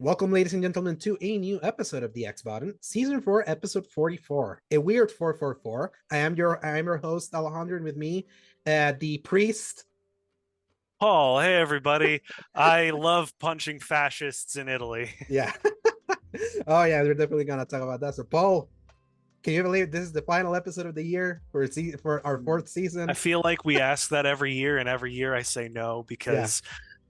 Welcome, ladies and gentlemen, to a new episode of the X Button, Season 4, Episode 44. A weird 444. I am your host, Alejandro, and with me, the priest. Paul, hey everybody. I love punching fascists in Italy. Yeah. Oh yeah, we're definitely gonna talk about that. So Paul, can you believe this is the final episode of the year for our fourth I season? feel like we ask that every year, and every year I say no Yeah. because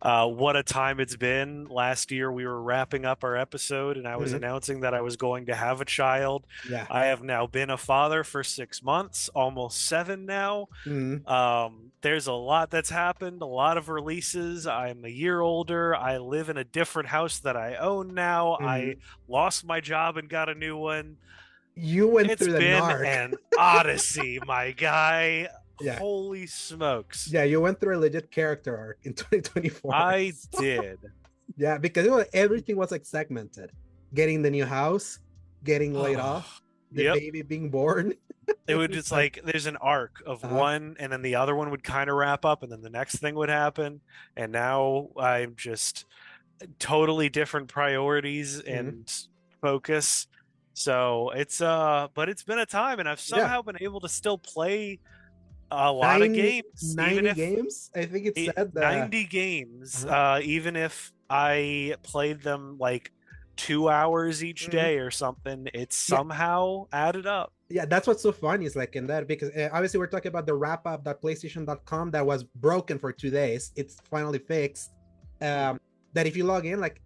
what a time it's been. Last year we were wrapping up our episode, and I was Mhm. announcing that I was going to have a child. Yeah. I have now been a father for 6 months, almost seven now. Mhm. There's a lot that's happened, a lot of releases. I'm a year older. I live in a different house that I own now. I Mhm. lost my job and got a new one. You went It's through the been narc. an odyssey, my guy. Yeah. Holy smokes. Yeah, you went through a legit character arc in 2024. I did. Yeah, because everything was like segmented. Getting the new house, getting laid off, the Yep. baby being born. It would It's just like, like there's an arc of uh-huh. one, and then the other one would kind of wrap up, and then the next thing would happen. And now I'm just totally different priorities Mhm. and focus. So but it's been a time, and I've Yeah, somehow been able to still play a lot of 90, games, even 90 if games. I think it said that. 90 games, Uh-huh. even if I played them like 2 hours each Mhm. day or something, it's Yeah, somehow added up. yeah, that's what's so funny is like in that because obviously we're talking about the wrap up.playstation.com that was broken for 2 days. It's finally fixed. Mhm. That if you log in, like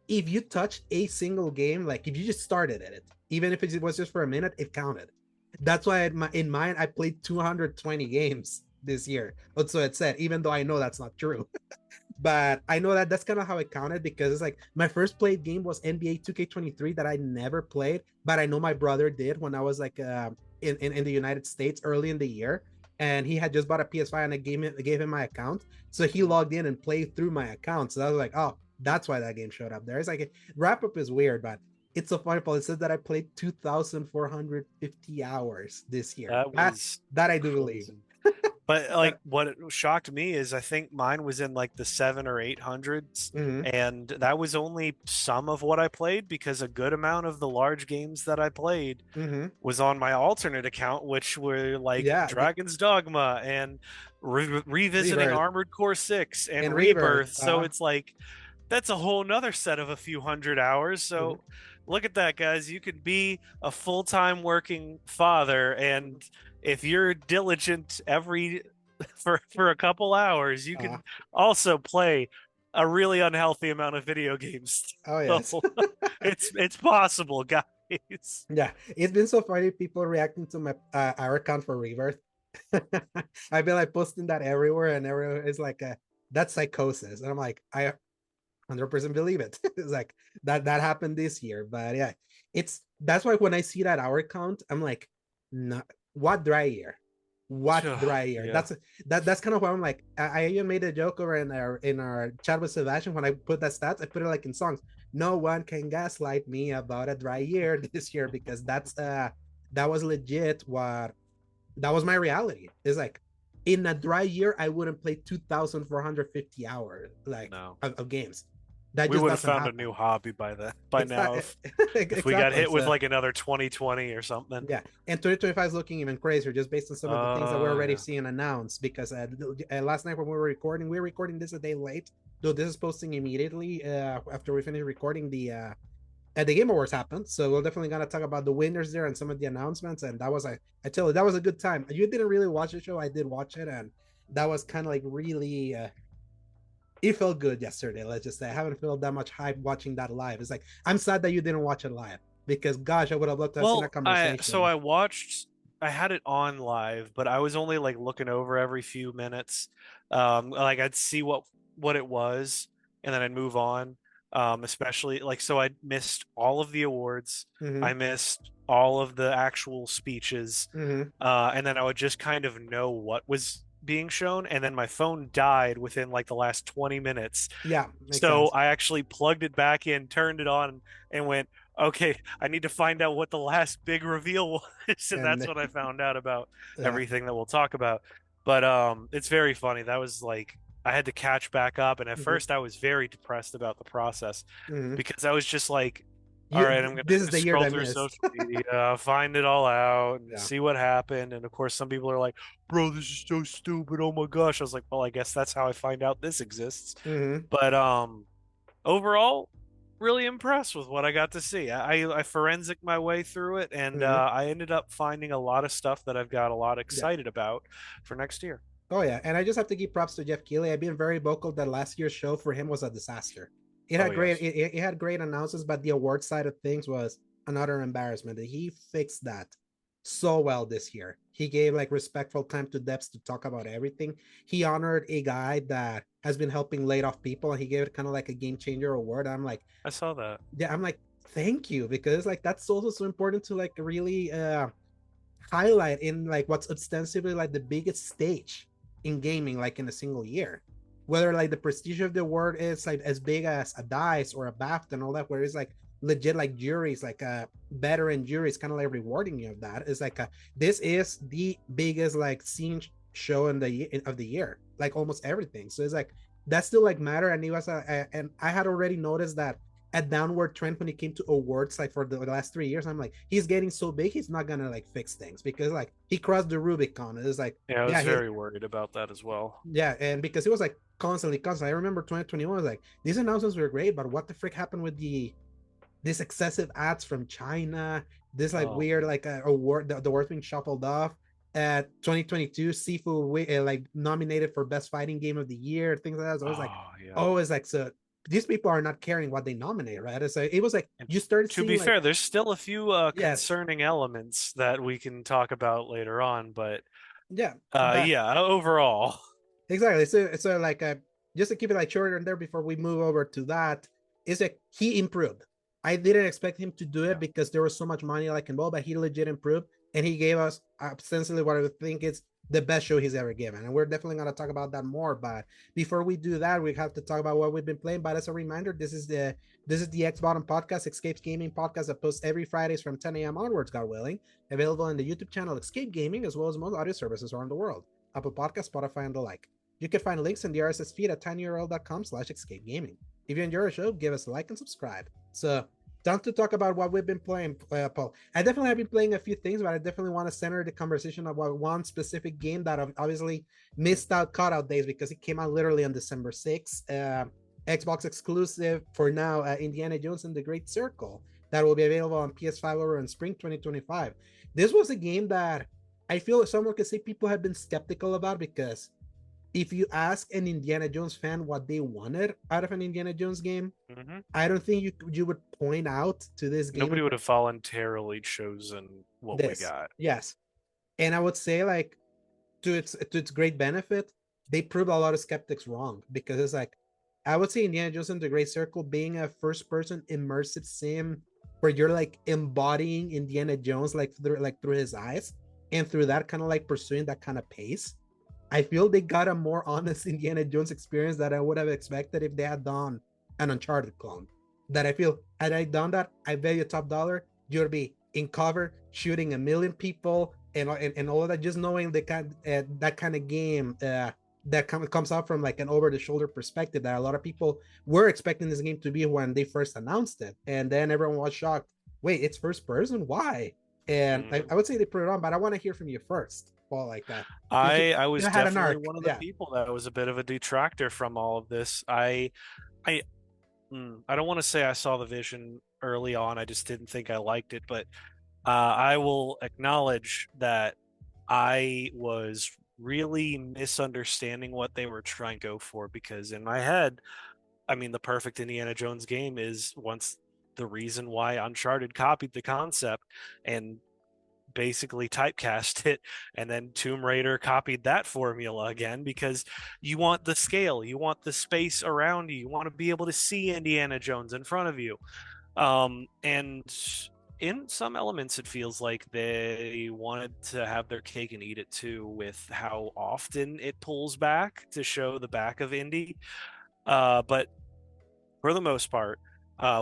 if you touched a single game, like if you just started at it, even if it was just for a minute, it counted. That's why in mine I played 220 games this year. That's what it said, even though I know that's not true. But I know that that's kind of how it counted because it's like my first played game was NBA 2K23 that I never played, but I know my brother did when I was like in the United States early in the year, and he had just bought a PS5 and I gave him my account, so he logged in and played through my account. So I was like, oh, that's why that game showed up there. It's like wrap up is weird, but it's so funny. Paul, it says that I played 2,450 hours this year. That That was that I do believe. crazy. But like But what shocked me is I think mine was in like the 700 or 800s, mhm, and that was only some of what I played because a good amount of the large games that I played mhm. was on my alternate account, which were like Yeah, Dragon's Dogma and revisiting Rebirth Armored Core 6 and and Rebirth. Rebirth. So it's like that's a whole nother set of a few hundred hours. Mhm. So look at that, guys. You could be a full-time working father, and if you're diligent every for a couple hours, you Uh, can also play a really unhealthy amount of video games. oh yes. So it's possible, guys. Yeah, it's been so funny people reacting to my our account for Rebirth. I've been like posting that everywhere, and everyone is like, "That's psychosis," and I'm like, I 100% believe it. It's like that happened this year, but yeah, it's that's why when I see that hour count, I'm like, no, what dry year? What dry year? Yeah. That's kind of why I'm like, I even made a joke over in our chat with Sebastian when I put that stats, I put it like in songs. No one can gaslight me about a dry year this year because that was legit what that was my reality. It's like in a dry year, I wouldn't play 2,450 hours like No. of games. That We just would have doesn't found a happen. new hobby by now Exactly. if we got Exactly. hit with So like another 2020 or something. yeah, and 2025 is looking even crazier just based on some of the things that we're already Yeah. seeing announced. Because last night when we were recording this a day late. Though this is posting immediately after we finish recording the Game Awards happened, so we're definitely gonna talk about the winners there and some of the announcements. And that was I tell you that was a good time. You didn't really watch the show, I did watch it, and that was kind of like really. It felt good yesterday. Let's just say I haven't felt that much hype watching that live. It's like I'm sad that you didn't watch it live because gosh, I would have loved to have seen that Well, conversation. I had it on live, but I was only like looking over every few minutes. Like I'd see what it was, and then I'd move on. Especially like so I missed all of the awards. Mm-hmm. I missed all of the actual speeches. Mm-hmm. And then I would just kind of know what was being shown, and then my phone died within like the last 20 minutes. Yeah, makes So sense. I actually plugged it back in, turned it on, and went, okay, I need to find out what the last big reveal was, and that's And what I found out about uh, everything that we'll talk about. But it's very funny. That was like I had to catch back up, and at Hmm. first I was very depressed about the process Hmm. because I was just like, all You right, I'm this gonna is the year scroll that through missed. social media, find it all out, and Yeah. see what happened. And of course, some people are like, "Bro, this is so stupid. Oh my gosh." I was like, "Well, I guess that's how I find out this exists." Hmm. But overall, really impressed with what I got to see. I forensic my way through it, and Hmm. I ended up finding a lot of stuff that I've got a lot Yeah. excited about for next year. Oh yeah, and I just have to give props to Jeff Keighley. I've been very vocal that last year's show for him was a disaster. It Oh had great yes. it had great announcements, but the award side of things was another embarrassment. He fixed that so well this year. He gave like respectful time to depths to talk about everything. He honored a guy that has been helping laid off people, and he gave it kind of like a game changer award. I'm like, I saw that. yeah, I'm like, thank you, because like that's also so important to like really highlight in like what's ostensibly like the biggest stage in gaming, like in a single year. Whether like the prestige of the award is like as big as a dice or a BAFTA and all that, where it's like legit like juries, like veteran juries, kind of like rewarding you of that. It's like this is the biggest like scene show in the of the year, like almost everything. So it's like that still like matter, and it was and I had already noticed that a downward trend when it came to awards like for the last 3 years. I'm like, he's getting so big, he's not gonna like fix things because like he crossed the Rubicon. It's like, Yeah, I yeah, was he, very worried about that as well. yeah, and because it was like constantly. I remember 2021 was like these announcements were great, but what the frick happened with this excessive ads from China? This like Oh weird man. like award, the awards being shuffled off. At 2022, Sifu like nominated for best fighting game of the year, things like that. So I was like, Oh yeah. oh, it's like so these people are not caring what they nominate, right? So it was like And you started to seeing be like fair, there's still a few yes, concerning elements that we can talk about later on, but yeah, but yeah, overall. exactly. So like just to keep it like shorter in there before we move over to that, is that he improved. I didn't expect him to do it Yeah. because there was so much money like involved, but he legit improved, and he gave us ostensibly what I would think is the best show he's ever given. And we're definitely gonna talk about that more. But before we do that, we have to talk about what we've been playing. But as a reminder, this is the X Bottom Podcast, Escapes Gaming Podcast that posts every Fridays from 10 a.m. onwards, God willing. Available on the YouTube channel Escape Gaming, as well as most audio services around the world. Apple Podcast, Spotify, and the like. You can find links in the RSS feed at tinyurl.com/escape gaming. If you enjoy the show, give us a like and subscribe. So, time to talk about what we've been playing, Paul. I definitely have been playing a few things, but I definitely want to center the conversation about one specific game that I've obviously missed out cutout days because it came out literally on December 6th. Xbox exclusive for now, Indiana Jones and the Great Circle, that will be available on PS5 over in spring 2025. This was a game that I feel someone could say people have been skeptical about because if you ask an Indiana Jones fan what they wanted out of an Indiana Jones game, Hmm. I don't think you would point out to this game Nobody would have voluntarily chosen what we this. got. Yes, and I would say like to its great benefit, they proved a lot of skeptics wrong because it's like I would say Indiana Jones and the Great Circle being a first person immersive sim where you're like embodying Indiana Jones like through his eyes and through that kind of like pursuing that kind of pace. I feel they got a more honest Indiana Jones experience that I would have expected if they had done an Uncharted clone. That I feel had I done that, I bet you top dollar you'd be in cover shooting a million people and all of that. Just knowing the kind that kind of game that comes out from like an over the shoulder perspective that a lot of people were expecting this game to be when they first announced it, and then everyone was shocked. Wait, it's first person? Why? And I Hmm. would say they put it on, but I want to hear from you first, Paul. Like I you was had an definitely arc, one of the yeah. people that was a bit of a detractor from all of this. I I don't want to say I saw the vision early on. I just didn't think I liked it, but I will acknowledge that I was really misunderstanding what they were trying to go for because in my head, I mean, the perfect Indiana Jones game is once the reason why Uncharted copied the concept and basically typecast it, and then Tomb Raider copied that formula again because you want the scale, you want the space around you, you want to be able to see Indiana Jones in front of you. And in some elements, it feels like they wanted to have their cake and eat it too, with how often it pulls back to show the back of Indy. But for the most part,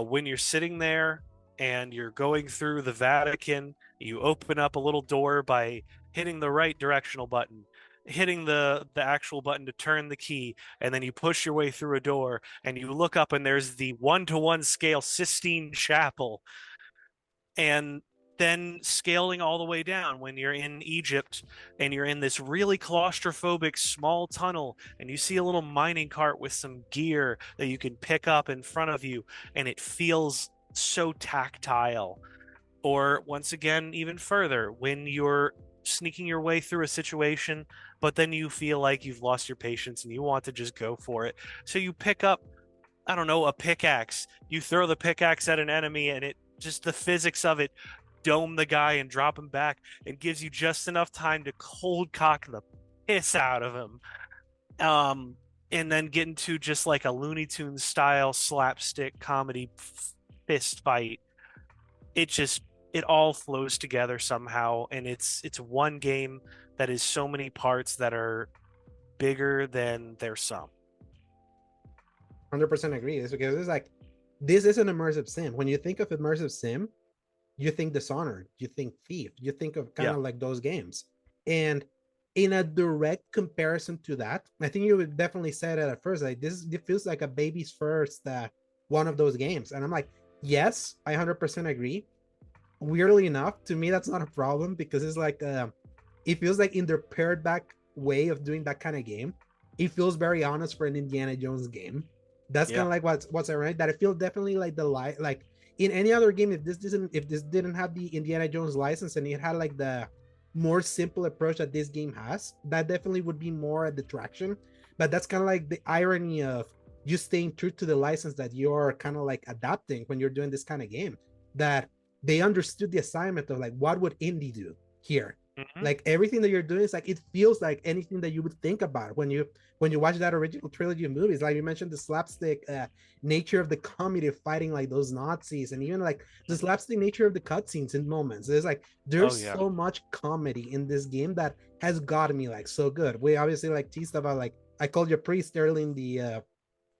when you're sitting there and you're going through the Vatican, you open up a little door by hitting the right directional button. hitting the actual button to turn the key, and then you push your way through a door and you look up and there's the 1-to-1 scale Sistine Chapel, and then scaling all the way down when you're in Egypt and you're in this really claustrophobic small tunnel and you see a little mining cart with some gear that you can pick up in front of you, and it feels so tactile. Or once again, even further, when you're sneaking your way through a situation, but then you feel like you've lost your patience and you want to just go for it. So you pick up, I don't know, a pickaxe. You throw the pickaxe at an enemy, and it just, the physics of it, dome the guy and drop him back, and gives you just enough time to cold cock the piss out of him. Um, and then get into just like a Looney Tunes style slapstick comedy fist fight. It just, it all flows together somehow, and it's one game that is so many parts that are bigger than their sum. 100% agree. It's because it's like, this is an immersive sim. When you think of immersive sim, you think Dishonored, you think Thief, you think of kind Yeah. of like those games. And in a direct comparison to that, I think you would definitely say that at first, like this, it feels like a baby's first one of those games. And I'm like, yes, I 100% agree. Weirdly enough, to me, that's not a problem because it's like, it feels like in their pared back way of doing that kind of game, it feels very honest for an Indiana Jones game. That's kind Yeah. of like what's ironic, that it feels definitely like the light, like in any other game, if this didn't have the Indiana Jones license and it had like the more simple approach that this game has, that definitely would be more a detraction. But that's kind of like the irony of you staying true to the license that you're kind of like adapting when you're doing this kind of game, that they understood the assignment of like, what would indie do here? Hmm. Like everything that you're doing is like, it feels like anything that you would think about when you watch that original trilogy of movies. Like you mentioned, the slapstick nature of the comedy of fighting like those Nazis, and even like the Hmm. slapstick nature of the cutscenes in moments. There's like, Oh there's yeah. so much comedy in this game that has got me like so good. We obviously like teased about like, I called you a priest early in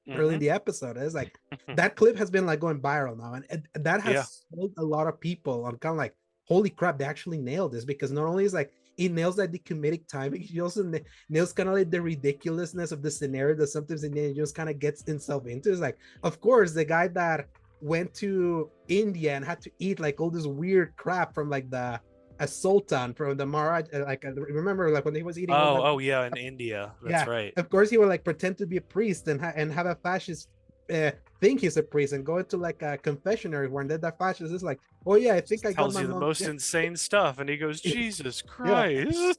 Hmm. the episode. It's like that clip has been like going viral now, and that Yeah. has sold a lot of people on kind of like, holy crap, they actually nailed this, because not only is like it nails like the comedic timing, he also nails kind of like the ridiculousness of the scenario that sometimes Indiana Jones kind of gets himself into. It's like, of course, the guy that went to India and had to eat like all this weird crap from like the a sultan from the Maharaj, like remember like when he was eating all that, Oh yeah, in India. That's yeah, right. of course he would like pretend to be a priest and have a fascist think he's a priest and go into like a confessionary where then that fascist is like, oh yeah, I think Just I got tells my you the mom. most Yeah, insane stuff, and he goes, Jesus yeah. Christ,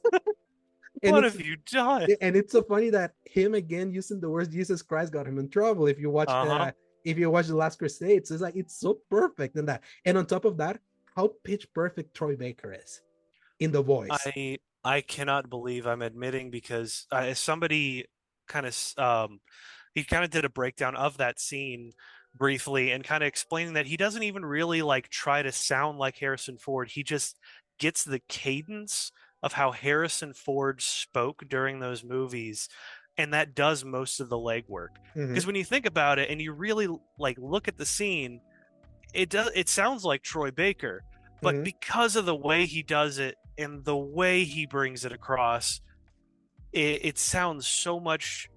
And what it's have you done? so funny that him again using the words Jesus Christ got him in trouble. Uh-huh. If you watch the Last Crusades, it's like, it's so perfect in that. And on top of that, how pitch perfect Troy Baker is in the voice. I cannot believe I'm admitting, because somebody kind of he kind of did a breakdown of that scene briefly and kind of explaining that he doesn't even really like try to sound like Harrison Ford. He just gets the cadence of how Harrison Ford spoke during those movies, and that does most of the legwork. Mm-hmm, Because when you think about it and you really like look at the scene, it sounds like Troy Baker, but mm-hmm. because of the way he does it and the way he brings it across, it sounds so much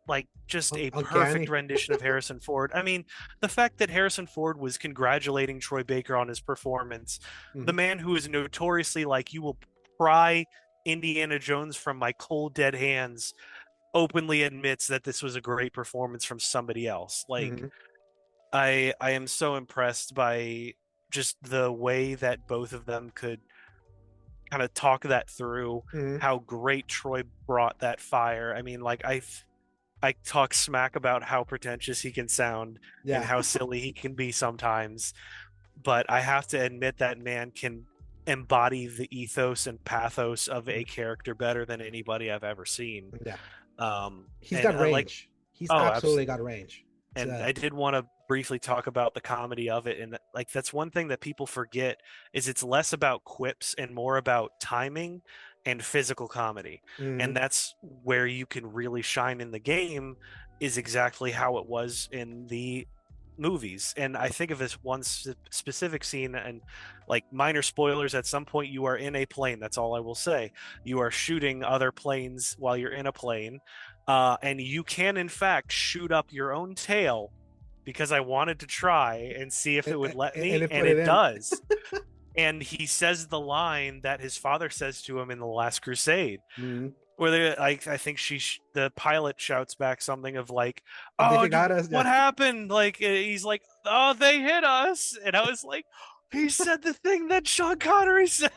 like just a perfect Uncanny. rendition of Harrison Ford. I mean, the fact that Harrison Ford was congratulating Troy Baker on his performance, the Mm-hmm, man who is notoriously like, you will pry Indiana Jones from my cold dead hands, openly admits that this was a great performance from somebody else. Like, mm-hmm, I am so impressed by just the way that both of them could kind of talk that through, mm-hmm. how great Troy brought that fire. I mean, like I talk smack about how pretentious he can sound and Yeah. how silly he can be sometimes, but I have to admit that man can embody the ethos and pathos of a character better than anybody I've ever seen. Yeah. He's And got like, range. He's oh, absolutely got absolutely. range. And So, I did want to briefly talk about the comedy of it, and like that's one thing that people forget, is it's less about quips and more about timing and physical comedy. mm-hmm, And that's where you can really shine in the game, is exactly how it was in the movies. And I think of this one specific scene, and like minor spoilers, at some point you are in a plane. That's all I will say. You are shooting other planes while you're in a plane, and you can in fact shoot up your own tail, because I wanted to try and see if it would let And me, they and put it it in. does. And he says the line that his father says to him in The Last Crusade, Mm. where they like, I think the pilot shouts back something of like, They "Oh, got us. what Yeah. happened?" Like he's like, "Oh, they hit us," and I was like, "He said the thing that Sean Connery said,"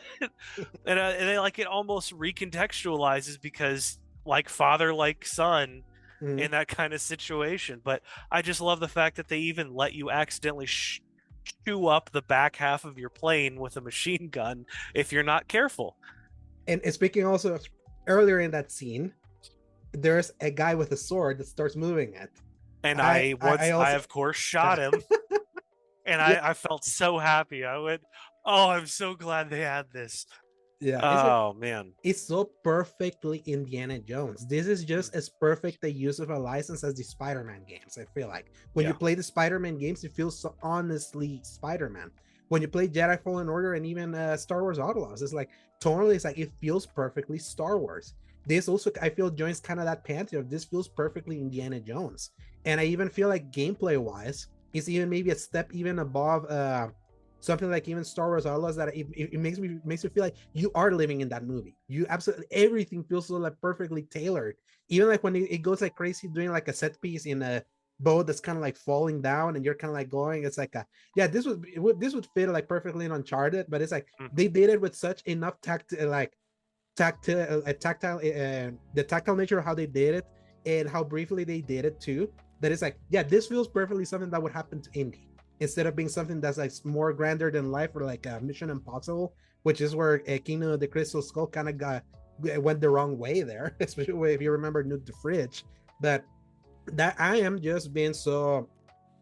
and they like, it almost recontextualizes, because like father, like son, Mm. in that kind of situation. But I just love the fact that they even let you accidentally chew up the back half of your plane with a machine gun if you're not careful. And speaking also earlier in that scene, there's a guy with a sword that starts moving it. And I I also of course shot him, and yeah, I felt so happy. I went, "Oh, I'm so glad they had this." yeah. It's like Oh man. it's so perfectly Indiana Jones. This is Mm. just as perfect a use of a license as the Spider-Man games. I feel like when you Yeah. play the Spider-Man games, it feels so honestly Spider-Man. When you play Jedi Fallen Order and even Star Wars Outlaws, it's like totally, it's like it feels perfectly Star Wars. This also, I feel, joins kind of that pantheon. This feels perfectly Indiana Jones, and I even feel like gameplay wise, it's even maybe a step even above something like even Star Wars Outlaws, that it makes me feel like you are living in that movie. You absolutely, everything feels so like perfectly tailored. Even like when it goes like crazy doing like a set piece in a boat that's kind of like falling down and you're kind of like going, it's like a, yeah, this would fit like perfectly in Uncharted, but it's like Mhm. they did it with such enough tactile the tactile nature of how they did it and how briefly they did it too, that it's like, yeah, this feels perfectly something that would happen to Indy instead of being something that's like more grander than life, or like a Mission Impossible, which is where Kingdom of the Crystal Skull kind of went the wrong way there, especially if you remember Nuke the Fridge. But that I am just being so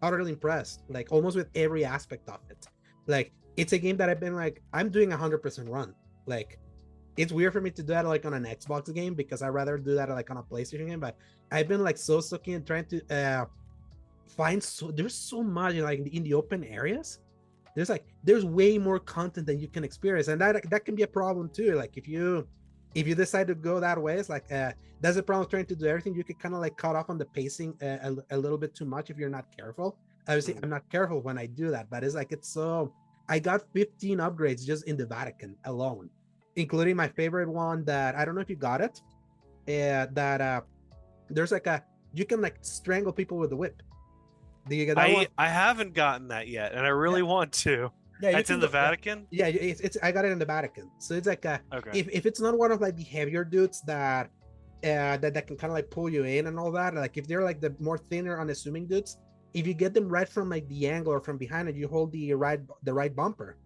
utterly impressed, like almost with every aspect of it. Like it's a game that I've been like, I'm doing 100% run. Like it's weird for me to do that like on an Xbox game because I rather do that like on a PlayStation game. But I've been like so stuck in trying to find, so there's so much like in the open areas. There's way more content than you can experience, and that can be a problem too. Like if you decide to go that way, it's like that's the problem trying to do everything. You could kind of like cut off on the pacing a little bit too much if you're not careful. Obviously, Mhm. I'm not careful when I do that, but it's like it's so. I got 15 upgrades just in the Vatican alone, including my favorite one that I don't know if you got it. That there's like a, you can like strangle people with the whip. Do you get that one? I haven't gotten that yet, and I Yeah, really want to. yeah, you It's can in the go. Yeah, Vatican. yeah, it's I got it in the Vatican. So it's like Okay. if it's not one of like the heavier dudes that can kind of like pull you in and all that, like if they're like the more thinner unassuming dudes, if you get them right from like the angle or from behind it, you hold the right bumper,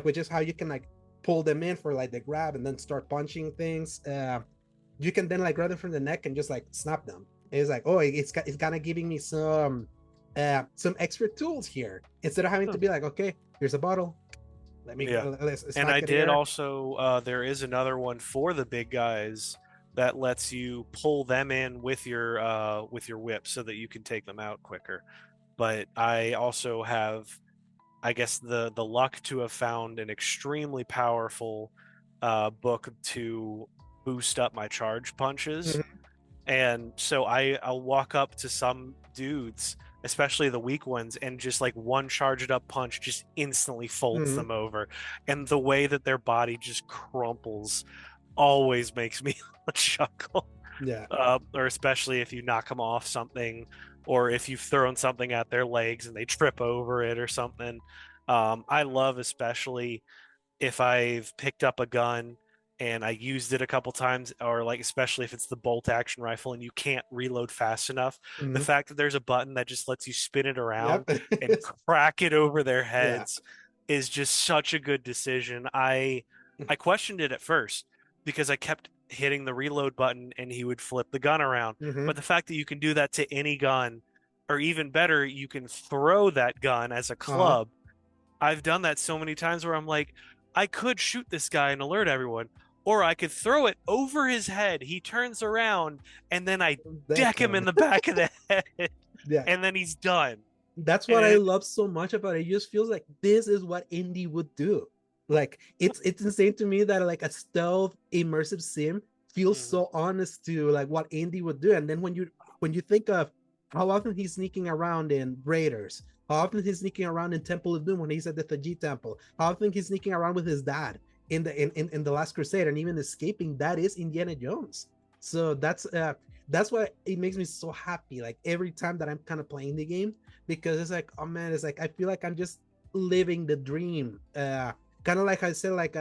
which is how you can like pull them in for like the grab and then start punching things. You can then like grab them from the neck and just like snap them. It's like, oh, it's kind of giving me some extra tools here instead of having Hmm. to be like, okay, here's a bottle, Yeah. let's And smack I it did here. also, there is another one for the big guys that lets you pull them in with your whip so that you can take them out quicker. But I also have, I guess, the luck to have found an extremely powerful book to boost up my charge punches. Mhm. And so I'll walk up to some dudes, especially the weak ones, and just like one charged up punch just instantly folds Mhm. them over. And the way that their body just crumples always makes me chuckle. Yeah. Or especially if you knock them off something, or if you've thrown something at their legs and they trip over it or something. I love, especially if I've picked up a gun and I used it a couple times, or like especially if it's the bolt action rifle and you can't reload fast enough, the Mhm. fact that there's a button that just lets you spin it around Yep. and crack it over their Yeah. heads is just such a good decision. I questioned it at first because I kept hitting the reload button and he would flip the gun around. Hmm. But the fact that you can do that to any gun, or even better, you can throw that gun as a Uh-huh. club. I've done that so many times where I'm like, I could shoot this guy and alert everyone, or I could throw it over his head. He turns around and then I Deck deck him him. in the back of the head, Yeah. and then he's done. That's what I And love so much about it. It just feels like this is what indie would do. Like it's insane to me that like a stealth immersive sim feels mhm. so honest to like what indie would do. And then when you think of how often he's sneaking around in Raiders, how often he's sneaking around in Temple of Doom when he's at the Thaji Temple, how often he's sneaking around with his dad in the Last Crusade and even escaping, that is Indiana Jones. So that's why it makes me so happy. Like every time that I'm kind of playing the game, because it's like, oh man, it's like I feel like I'm just living the dream. Kind of like I said, like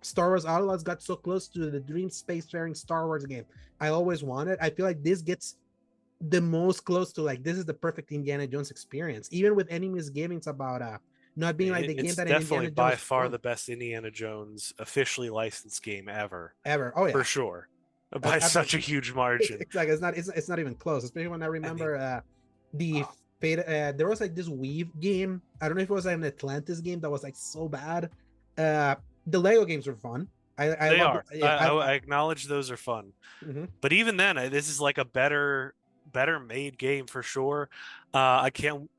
Star Wars Outlaws got so close to the dream spacefaring Star Wars game I always wanted. I feel like this gets the most close to like this is the perfect Indiana Jones experience, even with any misgivings about not being like the game It's that an definitely Indiana by Jones far won the best Indiana Jones officially licensed game ever, ever. Oh for yeah, sure, by I such a huge margin. it's like it's not even close. Especially when I I mean, remember the fate. There was like this Weave game. I don't know if it was like an Atlantis game that was like so bad. Uh, the Lego games were fun. I they love are. yeah I acknowledge those are fun. mhm, But even then, this is like a better made game for sure. I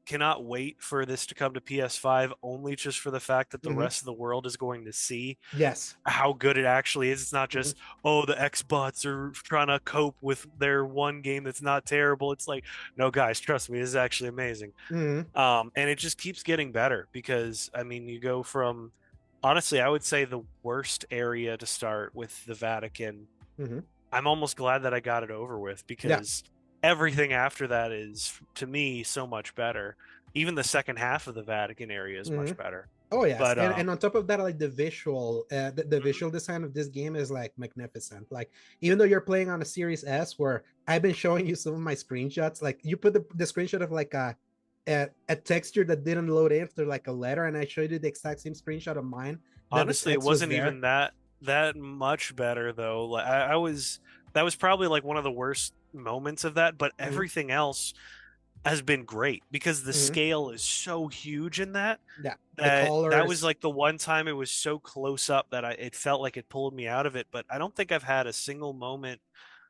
cannot wait for this to come to PS5, only just for the fact that the mhm, rest of the world is going to see yes. how good it actually is. It's not Mhm, just, oh, the Xbots are trying to cope with their one game that's not terrible. It's like, no, guys, trust me, this is actually amazing. mhm, And it just keeps getting better because I mean, you go from, honestly, I would say the worst area to start with the Vatican. mhm. I'm almost glad that I got it over with Yeah. because everything after that is, to me, so much better. Even the second half of the Vatican area is much Mhm. better. Oh yes, But and on top of that, like the mhm, visual design of this game is like magnificent. Like even though you're playing on a Series S, where I've been showing you some of my screenshots, like you put the screenshot of like a texture that didn't load in after like a letter, and I showed you the exact same screenshot of mine. That the honestly, it text was wasn't there. even that much better though. Like I was, that was probably like one of the worst moments of that. But Hmm. everything else has been great because the Hmm. scale is so huge in that Yeah, the that was colors. like the one time it was so close up that it felt like it pulled me out of it. But I don't think I've had a single moment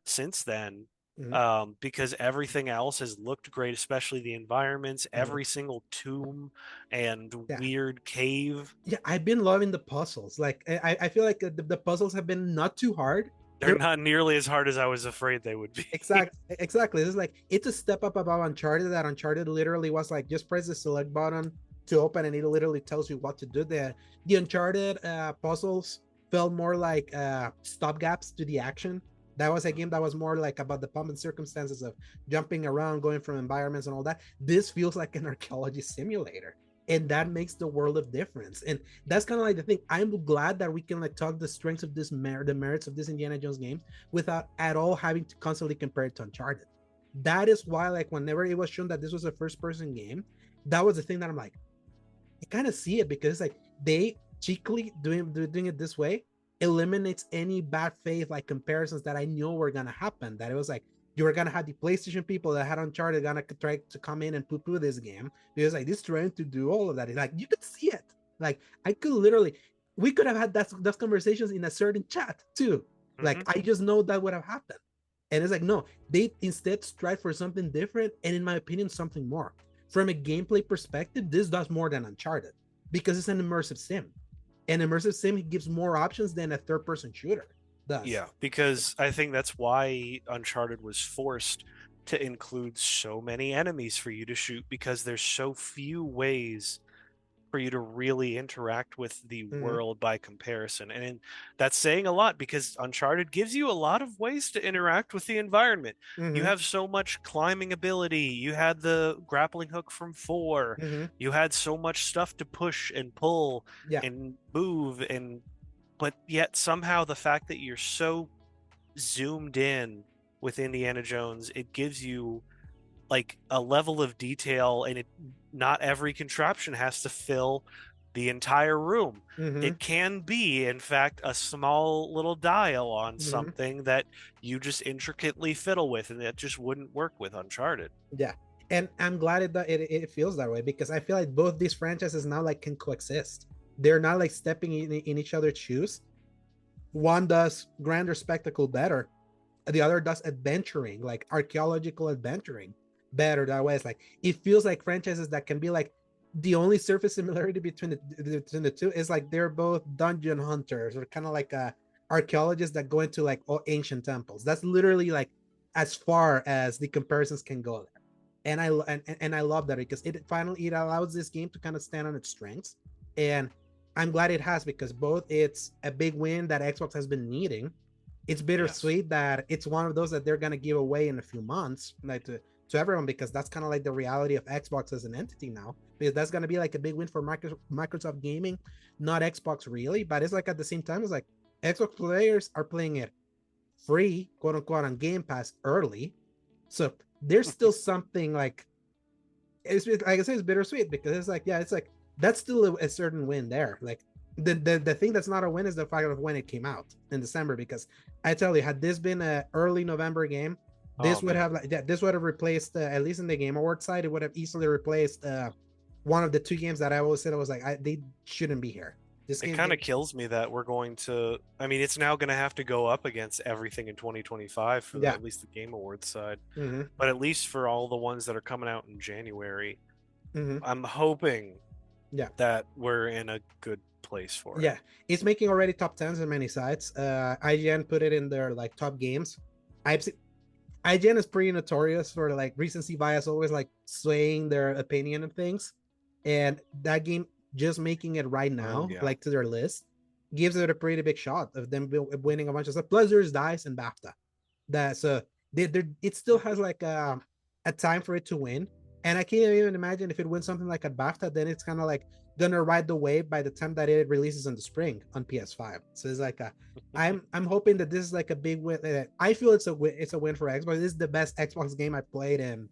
since then, Hmm. because everything else has looked great, especially the environments, Hmm. every single tomb and Yeah, weird cave. yeah, I've been loving the puzzles. Like I feel like the puzzles have been not too hard. They're not nearly as hard as I was afraid they would be. Exactly. It's like it's a step up above Uncharted. That Uncharted literally was like just press the select button to open, and it literally tells you what to do. The Uncharted puzzles felt more like stopgaps to the action. That was a game that was more like about the pomp and circumstances of jumping around, going from environments and all that. This feels like an archaeology simulator, and that makes the world of difference. And that's kind of like the thing. I'm glad that we can like talk the strengths of the merits of this Indiana Jones game without at all having to constantly compare it to Uncharted. That is why, like, whenever it was shown that this was a first person game, that was the thing that I'm like, I kind of see it because it's like they cheekily doing it this way eliminates any bad faith like comparisons that I knew were gonna happen. That it was like you were gonna have the PlayStation people that had Uncharted gonna try to come in and poo-poo this game because like this trying to do all of that. It's like you could see it. Like I could literally, we could have had those conversations in a certain chat too. Like Hmm. I just know that would have happened. And it's like no, they instead strive for something different, and in my opinion, something more from a gameplay perspective, this does more than Uncharted because it's an immersive sim. An immersive sim gives more options than a third person shooter does. Yeah, because I think that's why Uncharted was forced to include so many enemies for you to shoot because there's so few ways for you to really interact with the Mm-hmm. world by comparison. And that's saying a lot because Uncharted gives you a lot of ways to interact with the environment. You Mm-hmm. have so much climbing ability. You had the grappling hook from 4. Mm-hmm. You had so much stuff to push and pull Yeah. and move, and but yet somehow the fact that you're so zoomed in with Indiana Jones, it gives you like a level of detail, and it not every contraption has to fill the entire room. Mm-hmm. It can be, in fact, a small little dial on Mm-hmm. something that you just intricately fiddle with, and that just wouldn't work with Uncharted. Yeah. And I'm glad it feels that way because I feel like both these franchises now like can coexist. They're not like stepping in each other's shoes. One does grander spectacle better, the other does adventuring, like archaeological adventuring better that way. It's like it feels like franchises that can be like the only surface similarity between the two is like they're both dungeon hunters or kind of like archaeologists that go into like all ancient temples. That's literally like as far as the comparisons can go there. And I love that because it allows this game to kind of stand on its strengths. And I'm glad it has, because both it's a big win that Xbox has been needing. It's Yes. bittersweet that it's one of those that they're gonna give away in a few months, like to everyone, because that's kind of like the reality of Xbox as an entity now. Because that's gonna be like a big win for Microsoft Gaming, not Xbox really, but it's like at the same time, it's like Xbox players are playing it free, quote unquote, on Game Pass early, so there's still something like like I said, it's bittersweet because it's like, yeah, it's like that's still a certain win there. Like the thing that's not a win is the fact of when it came out in December. Because I tell you, had this been a early November game, Oh this would have man. like, yeah, this would have replaced at least in the Game Award side, it would have easily replaced one of the two games that I always said I was like, they shouldn't be here. This It game, kind of kills me that we're going to, I mean, it's now going to have to go up against everything in 2025 for yeah, at least the Game Awards side. mm-hmm, But at least for all the ones that are coming out in January, mm-hmm, I'm hoping yeah. that we're in a good place for it. Yeah, it's making already top tens on many sites. IGN put it in their like top games. I've seen, IGN is pretty notorious for like recency bias, always like swaying their opinion of things. And that game, just making it right Oh now, yeah. like to their list, gives it a pretty big shot of them winning a bunch of stuff. Plus, there's Dice and BAFTA. That's it still has like a time for it to win. And I can't even imagine if it wins something like a BAFTA, then it's kind of like gonna ride the wave by the time that it releases in the spring on PS5. So it's like I'm hoping that this is like a big win. I feel it's a win for Xbox. This is the best Xbox game I played in,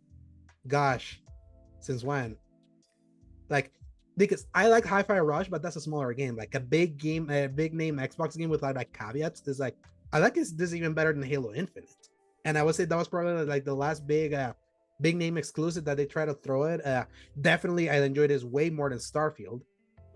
gosh, since when? Like, because I like Hi-Fi Rush, but that's a smaller game. Like a big game, a big name Xbox game with like caveats. There's like I like this even better than Halo Infinite. And I would say that was probably like the last big name exclusive that they try to throw it. Definitely I enjoyed this way more than Starfield.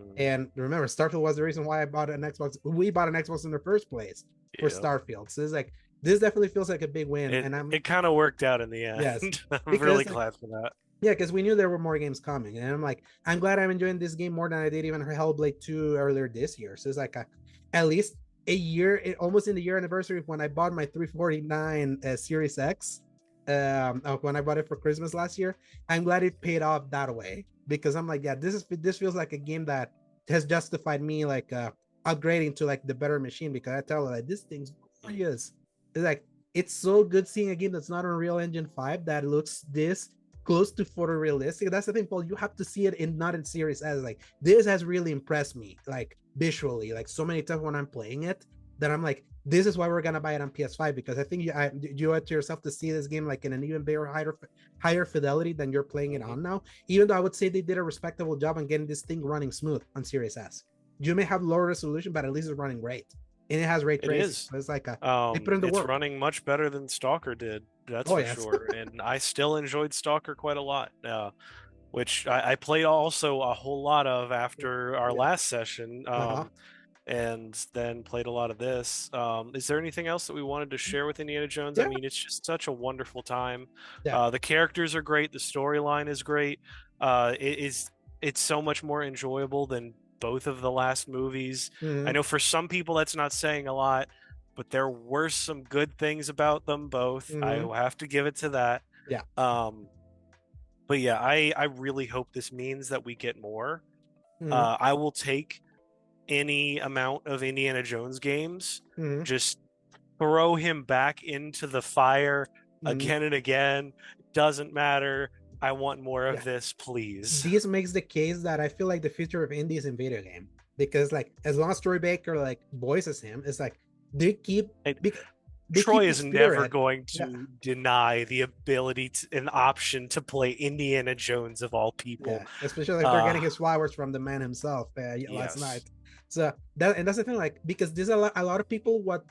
Mhm. And remember, Starfield was the reason why I bought an Xbox. We bought an Xbox in the first place for Yeah. Starfield. So it's like this definitely feels like a big win. It And I'm it kind of worked out in the yes, end. I'm really because like glad for that. yeah, because we knew there were more games coming, and I'm like, I'm glad I'm enjoying this game more than I did even Hellblade 2 earlier this year. So it's like at least a year, almost in the year anniversary of when I bought my 349 Series X, when I bought it for Christmas last year. I'm glad it paid off that way, because I'm like, yeah, this feels like a game that has justified me like upgrading to like the better machine, because I tell her like this thing's gorgeous. It's like it's so good seeing a game that's not on Unreal Engine 5 that looks this close to photorealistic. That's the thing, Paul. You have to see it in not in Series S. Like this has really impressed me, like visually, like so many times when I'm playing it, that I'm like, this is why we're gonna buy it on PS5, because I think you owe it to yourself to see this game like in an even bigger, higher fidelity than you're playing it Mhm. on now. Even though I would say they did a respectable job on getting this thing running smooth on Series S. You may have lower resolution, but at least it's running great, and it has ray It tracing. is. So it's like they put in the It's work. running much better than Stalker did, that's Oh for yes. sure. And I still enjoyed Stalker quite a lot, which I played also a whole lot of after our Yeah. last session, Uh-huh. and then played a lot of this. Is there anything else that we wanted to share with Indiana Jones? I Yeah. mean, it's just such a wonderful time. Yeah. The characters are great, the storyline is great. It's so much more enjoyable than both of the last movies. I Mm-hmm. know for some people that's not saying a lot, but there were some good things about them both. I Mm-hmm. have to give it to that. Yeah. Um, but yeah, I really hope this means that we get more. Mm-hmm. I will take any amount of Indiana Jones games. Mm-hmm. Just throw him back into the fire Mm-hmm. again and again. Doesn't matter. I want more Yeah. of this, please. This makes the case that I feel like the future of indie is in video game, because like as long as Troy Baker like voices him, it's like they keep And because they Troy keep the is never spirit. going Yeah. to deny the ability to, an option to play Indiana Jones of all people. Yeah, especially if they're Uh getting his flowers from the man himself last yes. night. So that's the thing, like because there's a lot of people what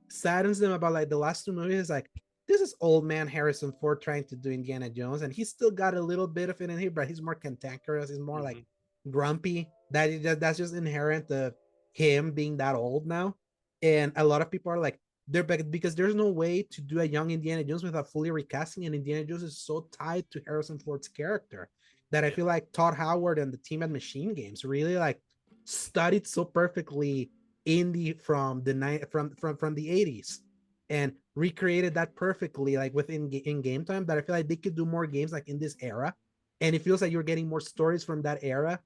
saddens them about like the last two movies is like this is old man Harrison Ford trying to do Indiana Jones, and he's still got a little bit of it in here, but he's more cantankerous. He's more like Hmm. grumpy. That's just inherent of him being that old now. And a lot of people are like, because there's no way to do a young Indiana Jones without fully recasting, and Indiana Jones is so tied to Harrison Ford's character that I Yeah. feel like Todd Howard and the team at Machine Games really like studied so perfectly Indy from the night from the 80s and recreated that perfectly like within in game time, that I feel like they could do more games like in this era, and it feels like you're getting more stories from that era,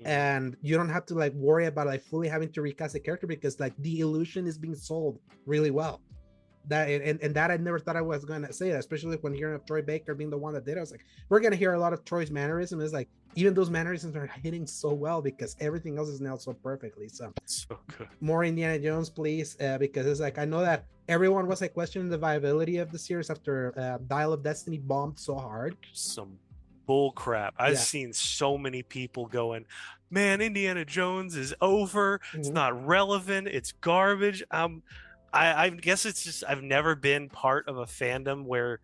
Mhm. and you don't have to like worry about like fully having to recast the character because like the illusion is being sold really well. That and that I never thought I was gonna say that, especially when hearing of Troy Baker being the one that did it. I was like, we're gonna hear a lot of Troy's mannerisms. It's like even those mannerisms are hitting so well because everything else is nailed so perfectly. So So good. more Indiana Jones, please, because it's like I know that everyone was like questioning the viability of the series after Dial of Destiny bombed so hard. Some bull crap. I've Yeah. seen so many people going, man, Indiana Jones is over. It's Mhm. not relevant. It's garbage. I guess it's just I've never been part of a fandom where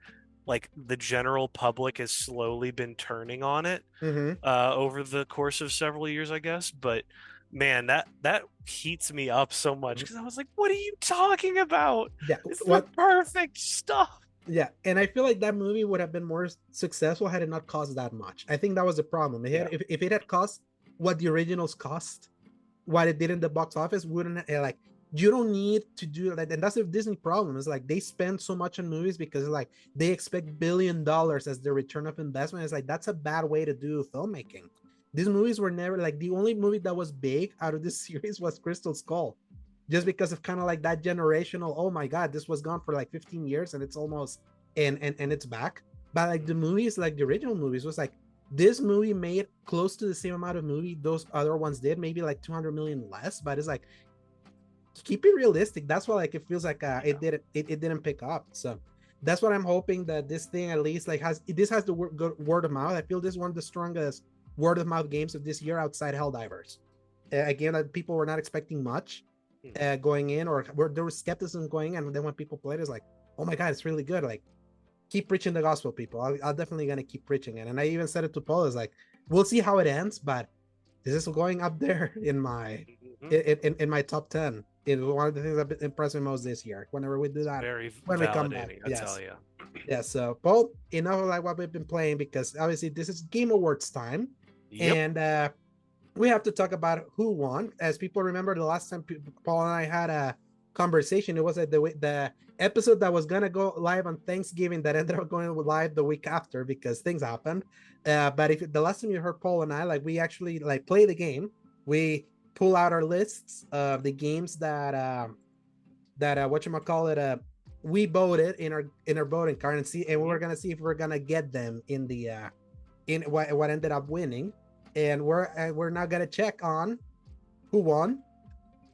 like the general public has slowly been turning on it Mhm. over the course of several years, I guess. But man, that heats me up so much Mhm. because I was like, what are you talking about? Yeah. It's the What? perfect stuff. Yeah, and I feel like that movie would have been more successful had it not cost that much. I think that was the problem. Yeah. If it had cost what the originals cost, what it did in the box office, wouldn't like you don't need to do that. And that's the Disney problem. Is like they spend so much on movies because like they expect $1 billion as their return of investment. It's like that's a bad way to do filmmaking. These movies were never like the only movie that was big out of this series was Crystal Skull, just because of kind of like that generational. Oh my god, this was gone for like 15 years and it's almost and it's back. But like the movies, like the original movies, was like this movie made close to the same amount of movie those other ones did, maybe like 200 million less. But it's like keep it realistic. That's why like it feels like Yeah. it didn't pick up. So that's what I'm hoping, that this thing at least like has the word of mouth. I feel this is one of the strongest word of mouth games of this year outside Helldivers. Again, people were not expecting much Mhm. going in, or there was skepticism going in, and then when people played it's like, oh my god, it's really good. Like keep preaching the gospel, people. I'll definitely gonna keep preaching it. And I even said it to Paul, is like, we'll see how it ends, but this is going up there in my Mhm. in my top 10. It was one of the things that impressed me most this year. Whenever we do It's that, very when we come back, validating, I tell yes, you. yes. So, Paul, enough of like what we've been playing, because obviously this is Game Awards time, Yep. and we have to talk about who won. As people remember, the last time Paul and I had a conversation, it was at the episode that was gonna go live on Thanksgiving that ended up going live the week after because things happened. But if the last time you heard Paul and I, like we actually like play the game, we pull out our lists of the games that whatchamacallit, we voted in our voting card and see, and Mhm. we're gonna see if we're gonna get them in the in what ended up winning, and we're now gonna check on who won,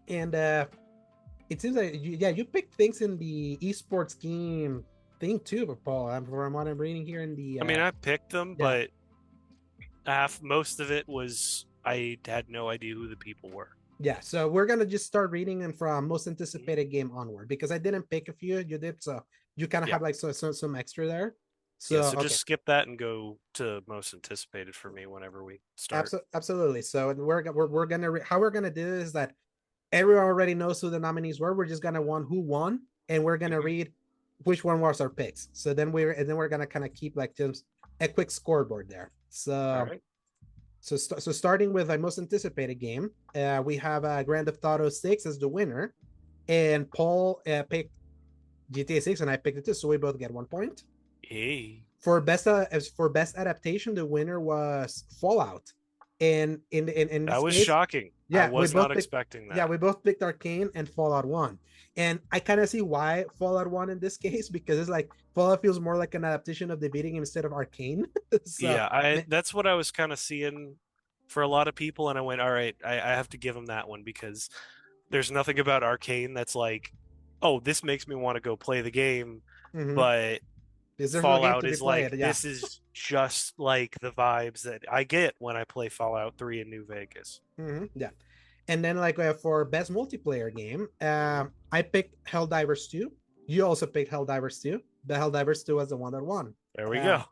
and it seems like you picked things in the esports game thing too, but Paul, from what I'm reading here in the I mean, I picked them, yeah. but most of it was I had no idea who the people were. Yeah, so we're gonna just start reading them from most Mhm. anticipated game onward, because I didn't pick a few, you did, so you kind of Yeah. have like some extra there. Yeah. So So okay, just skip that and go to most anticipated for me whenever we start. absolutely. So we're gonna how we're gonna do this is that everyone already knows who the nominees were. We're just gonna want who won, and we're gonna Mhm. read which one was our picks. So then we're gonna kind of keep like just a quick scoreboard there. All So right. so starting with the most anticipated game, we have Grand Theft Auto 6 as the winner, and Paul picked GTA 6, and I picked it too. So we both get 1 point. Hey, For best as for best adaptation, the winner was Fallout, and in that this was case, shocking. I yeah, was not expecting that. we both picked Arcane, and Fallout won. And I kind of see why Fallout won in this case, because it's like Fallout feels more like an adaptation of the video game instead of Arcane. So Yeah, I that's what I was kind of seeing for a lot of people, and I went, all right, I have to give them that one because there's nothing about Arcane that's like, oh, this makes me want to go play the game, mhm. but Because there's no game Fallout to be is played. like Yeah. this is just like the vibes that I get when I play Fallout 3 in New Vegas. Yeah. And then like for best multiplayer game, Mhm. I picked Helldivers 2. You also picked Helldivers 2. The Helldivers 2 was the one that won. There we Uh,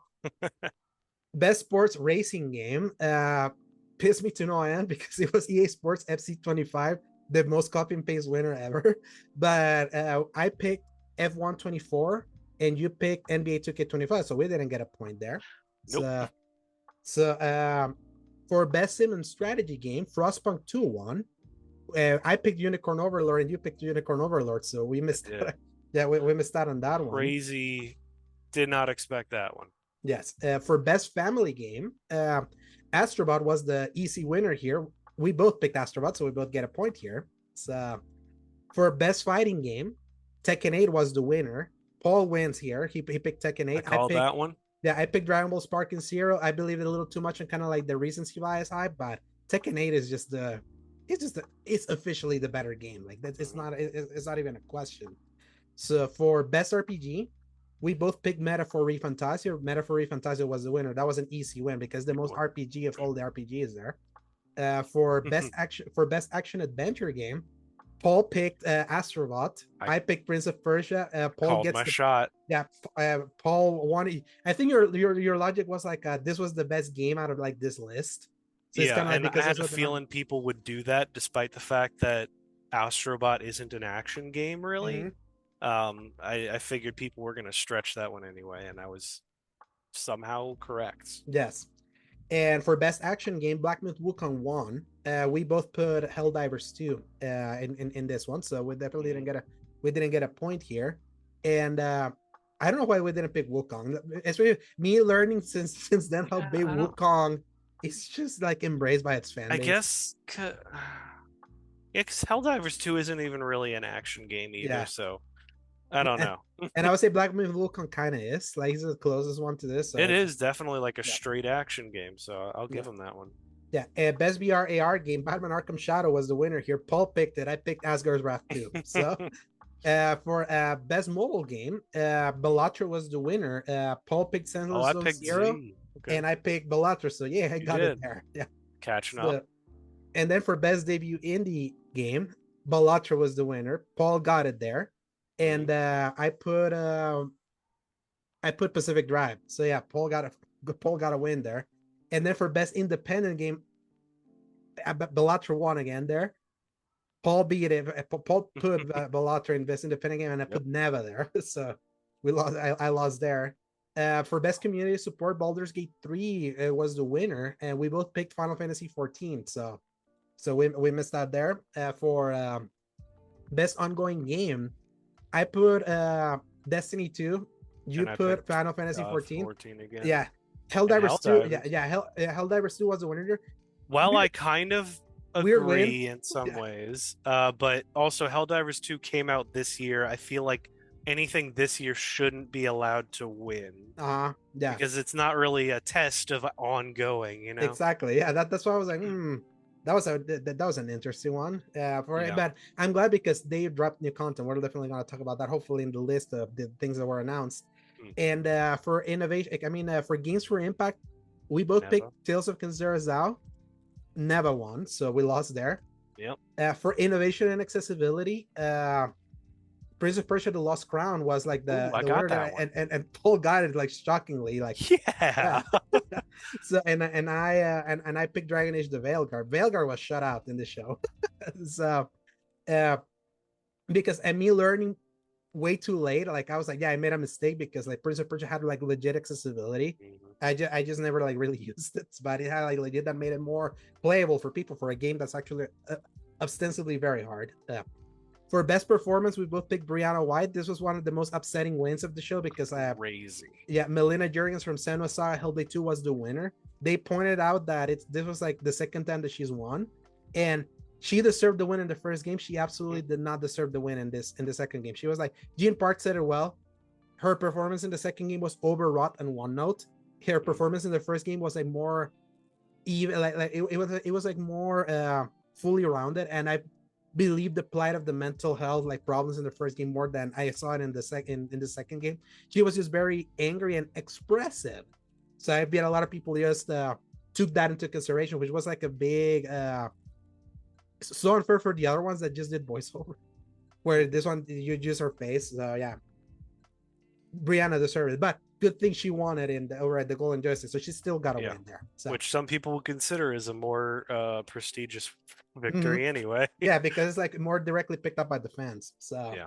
go. best sports racing game, pissed me to no end because it was EA Sports FC 25 the most copy and paste winner ever. But I picked F124 and you picked NBA 2K25, so we didn't get a point there. Nope. So for best sim and strategy game, Frostpunk 2 won. I picked Unicorn Overlord and you picked Unicorn Overlord, so we missed out. Yeah, we missed out on that one. Crazy. Did not expect that one. Yes. For best family game, Astrobot was the easy winner here. We both picked Astrobot, so we both get a point here. So for best fighting game, Tekken 8 was the winner. Paul wins here. He picked Tekken 8. I called that one. Yeah, I picked Dragon Ball Spark and Zero. I believe it a little too much and kind of like the recency bias high, but Tekken 8 is just it's officially the better game. Like that, it's not even a question. So for best RPG, we both picked Metaphor ReFantasia. Metaphor ReFantasia was the winner. That was an easy win because the most RPG of all the RPGs there. For best action adventure game, Paul picked Astrobot. I picked Prince of Persia. Paul gets my shot. Yeah, Paul wanted. I think your logic was like this was the best game out of like this list. So yeah, it's kind of like, because I had a feeling people would do that, despite the fact that Astrobot isn't an action game, really. Mm-hmm. I figured people were going to stretch that one anyway, and I was somehow correct. Yes. And for best action game, Black Myth Wukong won. We both put Helldivers 2 in this one, so we definitely didn't get a point here. And I don't know why we didn't pick Wukong. It's really me learning since then how big Wukong is just like embraced by its fan base. I guess because Helldivers 2 isn't even really an action game either, so I don't know. And I would say Black Myth Wukong kind of is. Like, he's the closest one to this. So it is definitely like a straight action game, so I'll give him that one. Yeah, best VR AR game, Batman Arkham Shadow was the winner here. Paul picked it. I picked Asgard's Wrath 2. So for best mobile game, Bellatra was the winner. Paul picked Sentinel Zone Zero. Okay. And I picked Bellatra. So yeah, I got it there. Yeah. Catching up. And then for best debut indie game, Bellatra was the winner. Paul got it there. And I put Pacific Drive. So yeah, Paul got a win there. And then for best independent game, Bellatra won again there. Paul beat it. Paul put Bellatra in best independent game, and I put Neva there. So we lost. I lost there. For best community support, Baldur's Gate 3 was the winner, and we both picked Final Fantasy 14. So we missed out there. For best ongoing game, I put Destiny 2. You put Final Fantasy 14. 14 again. Yeah. Helldivers 2. Helldivers 2 was the winner. Well, I kind of agree in some ways. But also Helldivers 2 came out this year. I feel like anything this year shouldn't be allowed to win. Yeah. Because it's not really a test of ongoing, you know? Exactly. Yeah, that's why I was like, that was an interesting one. But I'm glad because they dropped new content. We're definitely going to talk about that, hopefully, in the list of the things that were announced. And for innovation, for games for impact, we both picked Tales of Kenzera Zao. Never won, so we lost there. Yep. For innovation and accessibility, Prince of Persia: The Lost Crown was like the winner that and Paul got it like shockingly, like So I picked Dragon Age: The Veilguard. Veilguard was shut out in the show. So because me learning way too late, like I was like, I made a mistake because like Prince of Persia had like legit accessibility. I just never like really used it, but it had like legit that made it more playable for people for a game that's actually ostensibly very hard. For best performance, we both picked Brianna White. This was one of the most upsetting wins of the show because crazy. Yeah, Melina Jurgens from Senua Saga Hellblade 2 was the winner. They pointed out that this was like the second time that she's won, and she deserved the win in the first game. She absolutely did not deserve the win in the second game. She was like, Jean Park said it well. Her performance in the second game was overwrought and one note. Her performance in the first game was like more even, like it was like more fully rounded, and I believe the plight of the mental health like problems in the first game more than I saw it in the second game. She was just very angry and expressive. So I bet a lot of people just took that into consideration, which was like a big so unfair for the other ones that just did voiceover, where this one you use her face. So yeah, Brianna deserved it. But good thing she won it over at the Golden Justice, so she still got a Yeah. win there. So Which some people would consider as a more prestigious mhm. victory anyway. Yeah, because it's like more directly picked up by the fans. So Yeah.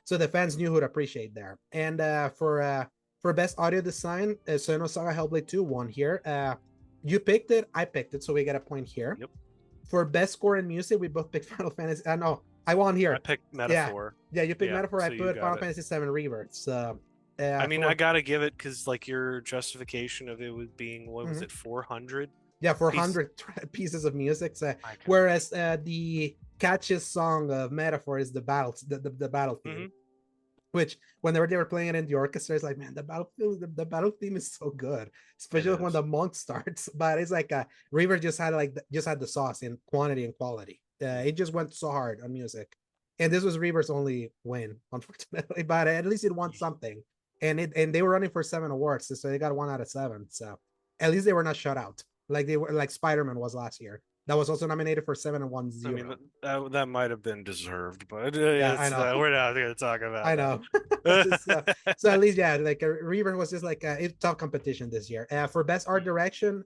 so the fans knew who'd appreciate there. And for best audio design, Sono Saga Hellblade 2 won here. You picked it, I picked it, so we get a point here. Yep. For best score in music, we both picked Final Fantasy. No, I won I here. picked Yeah, Metaphor. yeah, you picked Yeah. Metaphor. I So you put got Final it. Fantasy 7 Rebirth. So I mean, I for gotta give it because like your justification of it was being what was mhm. it 400 Yeah, for piece. 100 pieces of music. So, My God. whereas the catchiest song of Metaphor is the battle, the battle theme. Mhm. Which whenever they were playing it in the orchestra, it's like, man, the battle theme is so good, It especially when is. the monk starts. But it's like River just had just had the sauce in quantity and quality. Yeah. It just went so hard on music, and this was River's only win, unfortunately. But at least it won something, and they were running for 7 awards, so they got 1 out of 7. So at least they were not shut out like they were like Spider-Man was last year. That was also nominated for 7 and 1 I mean, 0. that might have been deserved, but Yeah, I it's know. we're not going to talk about I that. know. so, so at least yeah, like Reaver was just like it's tough competition this year. For best art direction,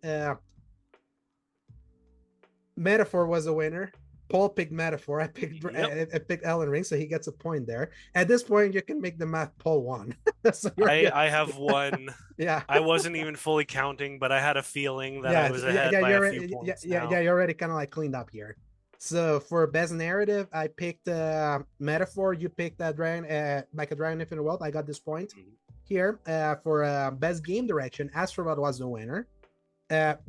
Metaphor was a winner. Paul picked Metaphor. Yep. I picked Ellen Ring, so he gets a point there. At this point, you can make the math. Paul won. So I have one. yeah, I wasn't even fully counting, but I had a feeling that I yeah, was yeah, ahead yeah. by You're a few already, yeah, points yeah, now. yeah. You're already kind of like cleaned up here. So for best narrative, I picked Metaphor. You picked Dragon, like a Dragon Infinite Wealth. I got this point Mhm. here. For best game direction, Astrobot was the winner.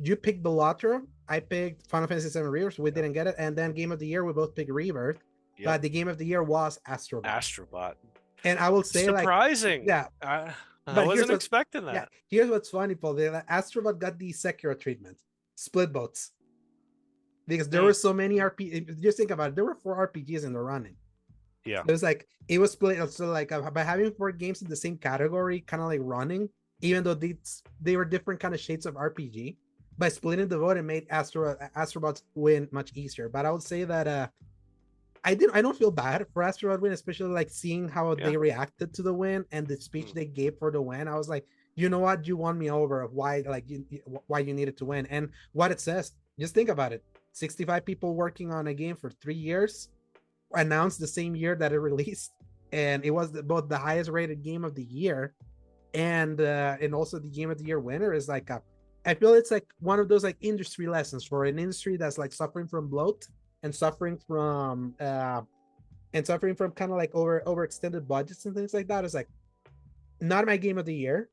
You picked Bellatra. I picked Final Fantasy VII Rebirth. We Yep. didn't get it. And then Game of the Year, we both picked Rebirth. Yep. But the Game of the Year was Astrobot. Astrobot. And I will say, like, Surprising. yeah, I but wasn't expecting yeah, that. here's what's funny, Paul. Astrobot got the Sekiro treatment, split votes, because there Mm, were so many RPG. Just think about it. There were 4 RPGs in the running. yeah. It was like it was split. So like by having 4 games in the same category, kind of like running, even though they were different kind of shades of RPG. By splitting the vote, it made Astrobots win much easier. But I would say that I don't feel bad for Astrobot win, especially like seeing how Yeah. they reacted to the win and the speech they gave for the win. I was like, you know what, you won me over of why why you needed to win and what it says. Just think about it: 65 people working on a game for 3 years, announced the same year that it released, and it was both the highest rated game of the year and also the game of the year winner. Is like I feel it's like one of those like industry lessons for an industry that's like suffering from bloat and suffering from kind of like overextended budgets and things like that. It's like not my game of the year,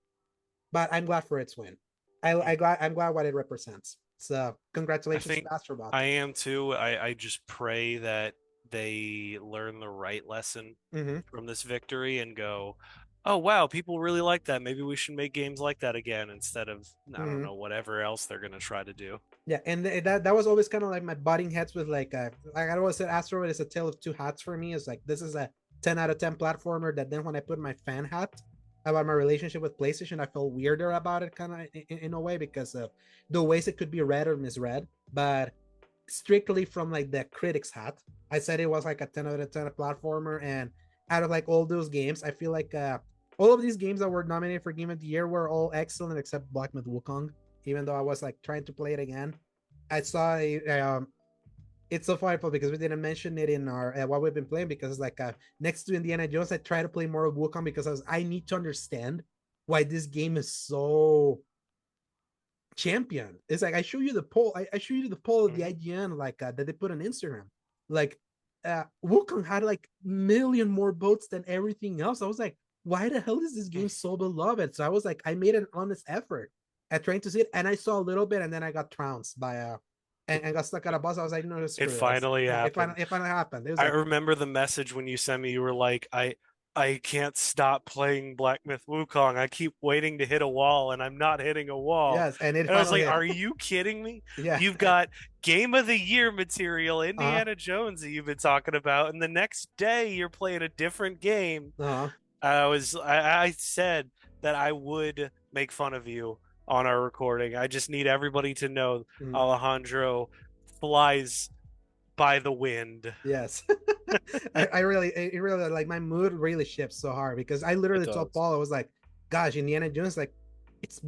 but I'm glad for its win. I'm glad what it represents. So I congratulations to think Astrobot. I am too. I just pray that they learn the right lesson Mm-hmm. from this victory and go, oh wow, people really like that. Maybe we should make games like that again instead of I don't Mm-hmm. know whatever else they're gonna try to do. Yeah, and that was always kind of like my butting heads with like I always said, Asteroid is a tale of two hats for me. It's like this is a 10 out of 10 platformer that then when I put my fan hat about my relationship with PlayStation, I felt weirder about it kind of in a way because of the ways it could be read or misread. But strictly from like the critics hat, I said it was like a 10 out of 10 platformer. And out of like all those games, I feel like all of these games that were nominated for Game of the Year were all excellent except Black Myth Wukong, even though I was like trying to play it again. I saw it's so funny because we didn't mention it in our what we've been playing because it's like next to Indiana Jones, I try to play more of Wukong because I need to understand why this game is so champion. It's like I show you the poll. I show you the poll of the IGN like that they put on Instagram. Like Wukong had like million more votes than everything else. I was like, why the hell is this game so beloved? So I was like, I made an honest effort at trying to see it, and I saw a little bit, and then I got trounced by and got stuck at a bus. I was like, no, It screw this. finally Yeah, happened. it finally happened. It was I like, remember the message when you sent me. You were like, I can't stop playing Black Myth Wukong. I keep waiting to hit a wall, and I'm not hitting a wall. yes, and it And I was finally like, hit. are you kidding me? Yeah. You've got Game of the Year material, Uh-huh. Indiana Jones that you've been talking about, and the next day you're playing a different game. Uh-huh. I said that I would make fun of you on our recording. I just need everybody to know Mhm. Alejandro flies by the wind. Yes. I really, it really like my mood really shifts so hard because I literally It told does. Paul, I was like, gosh, Indiana Jones, like it's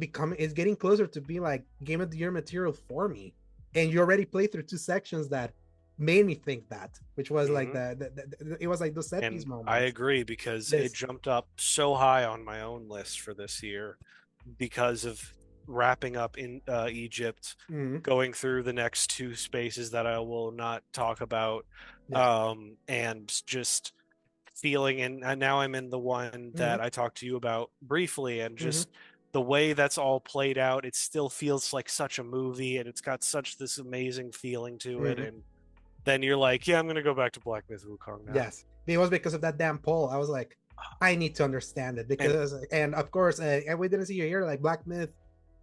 getting closer to being like game of the year material for me. And you already played through two sections that made me think that, which was like Hmm. it was like the set piece And I moments. agree because it This jumped up so high on my own list for this year because of wrapping up in Egypt, mm-hmm, going through the next two spaces that I will not talk about, yeah. and just feeling. And now I'm in the one Mm-hmm, that I talked to you about briefly, and mm-hmm, just the way that's all played out, it still feels like such a movie, and it's got such this amazing feeling to it. mm-hmm. And then you're like, yeah, I'm gonna go back to Black Myth Wukong now. Yes, it was because of that damn poll. I was like, I need to understand it And because, and of course, and we didn't see you here. Like Black Myth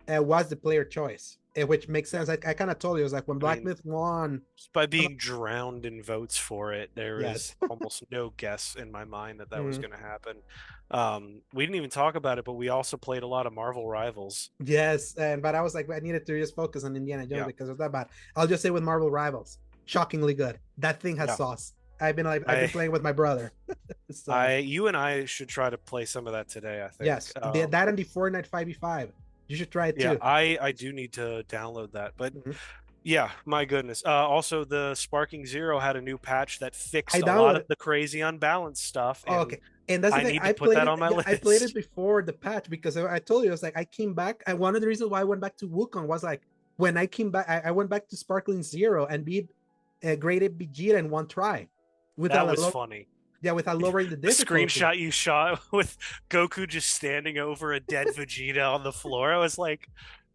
was the player choice, which makes yeah, sense. I kind of told you, it was like when I Black mean, Myth won. just by being drowned in votes for it, there Yes. is almost no guess in my mind that that was Mhm. going to happen. We didn't even talk about it, but we also played a lot of Marvel Rivals. Yes, and but I was like, I needed to just focus on Indiana Jones Yeah, because of that. But I'll just say with Marvel Rivals, shockingly good. That thing has yeah. sauce. I've been I, playing with my brother. So you and I should try to play some of that today, I think. yes, that and the Fortnite 5v5. You should try it Yeah, too. I do need to download that, but Mhm. yeah, my goodness. Also, the Sparking Zero had a new patch that I fixed a lot of downloaded. the crazy unbalanced stuff, Oh, and okay. And that's the I thing. need to I put played that it. on my Yeah, I played it list. before the patch because I told you I was like I came back. And one of the reasons why I went back to Wukong was like when I came back, I went back to Sparkling Zero and beat graded Vegeta in one try, That without a was low, funny. yeah, without lowering the The difficulty. screenshot you shot with Goku just standing over a dead Vegeta on the floor, I was like,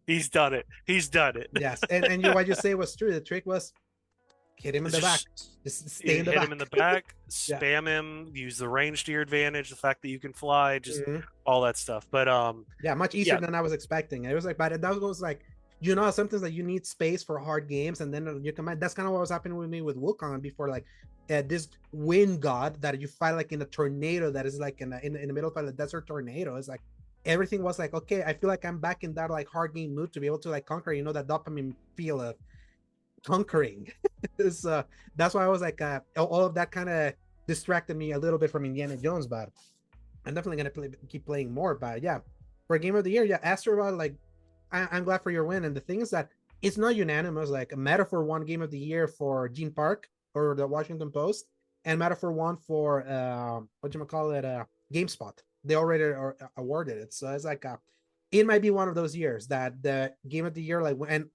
he's done it. He's done it. Yes, and you what you say was true. The trick was hit him in It's the back, just just stay in the hit him in back. the back, Yeah. spam him, use the range to your advantage, the fact that you can fly, just Mhm. all that stuff. But Yeah, much easier yeah, than I was expecting. It was like, but that was like, sometimes that you need space for hard games, and then you come. That's kind of what was happening with me with Wukong before, like this wind god that you fight like in a tornado that is like in the middle of a desert tornado. It's like everything was like, okay, I feel like I'm back in that like hard game mood to be able to like conquer, that dopamine feel of conquering. So that's why I was like, all of that kind of distracted me a little bit from Indiana Jones, but I'm definitely gonna keep playing more. But yeah, for game of the year, yeah, Asteroid, like I'm glad for your win. And the thing is that it's not unanimous. Like Metaphor won game of the year for Gene Park or the Washington Post, and Metaphor won for what you call it, GameSpot. They already awarded it, so it's like it might be one of those years that the game of the year, like, and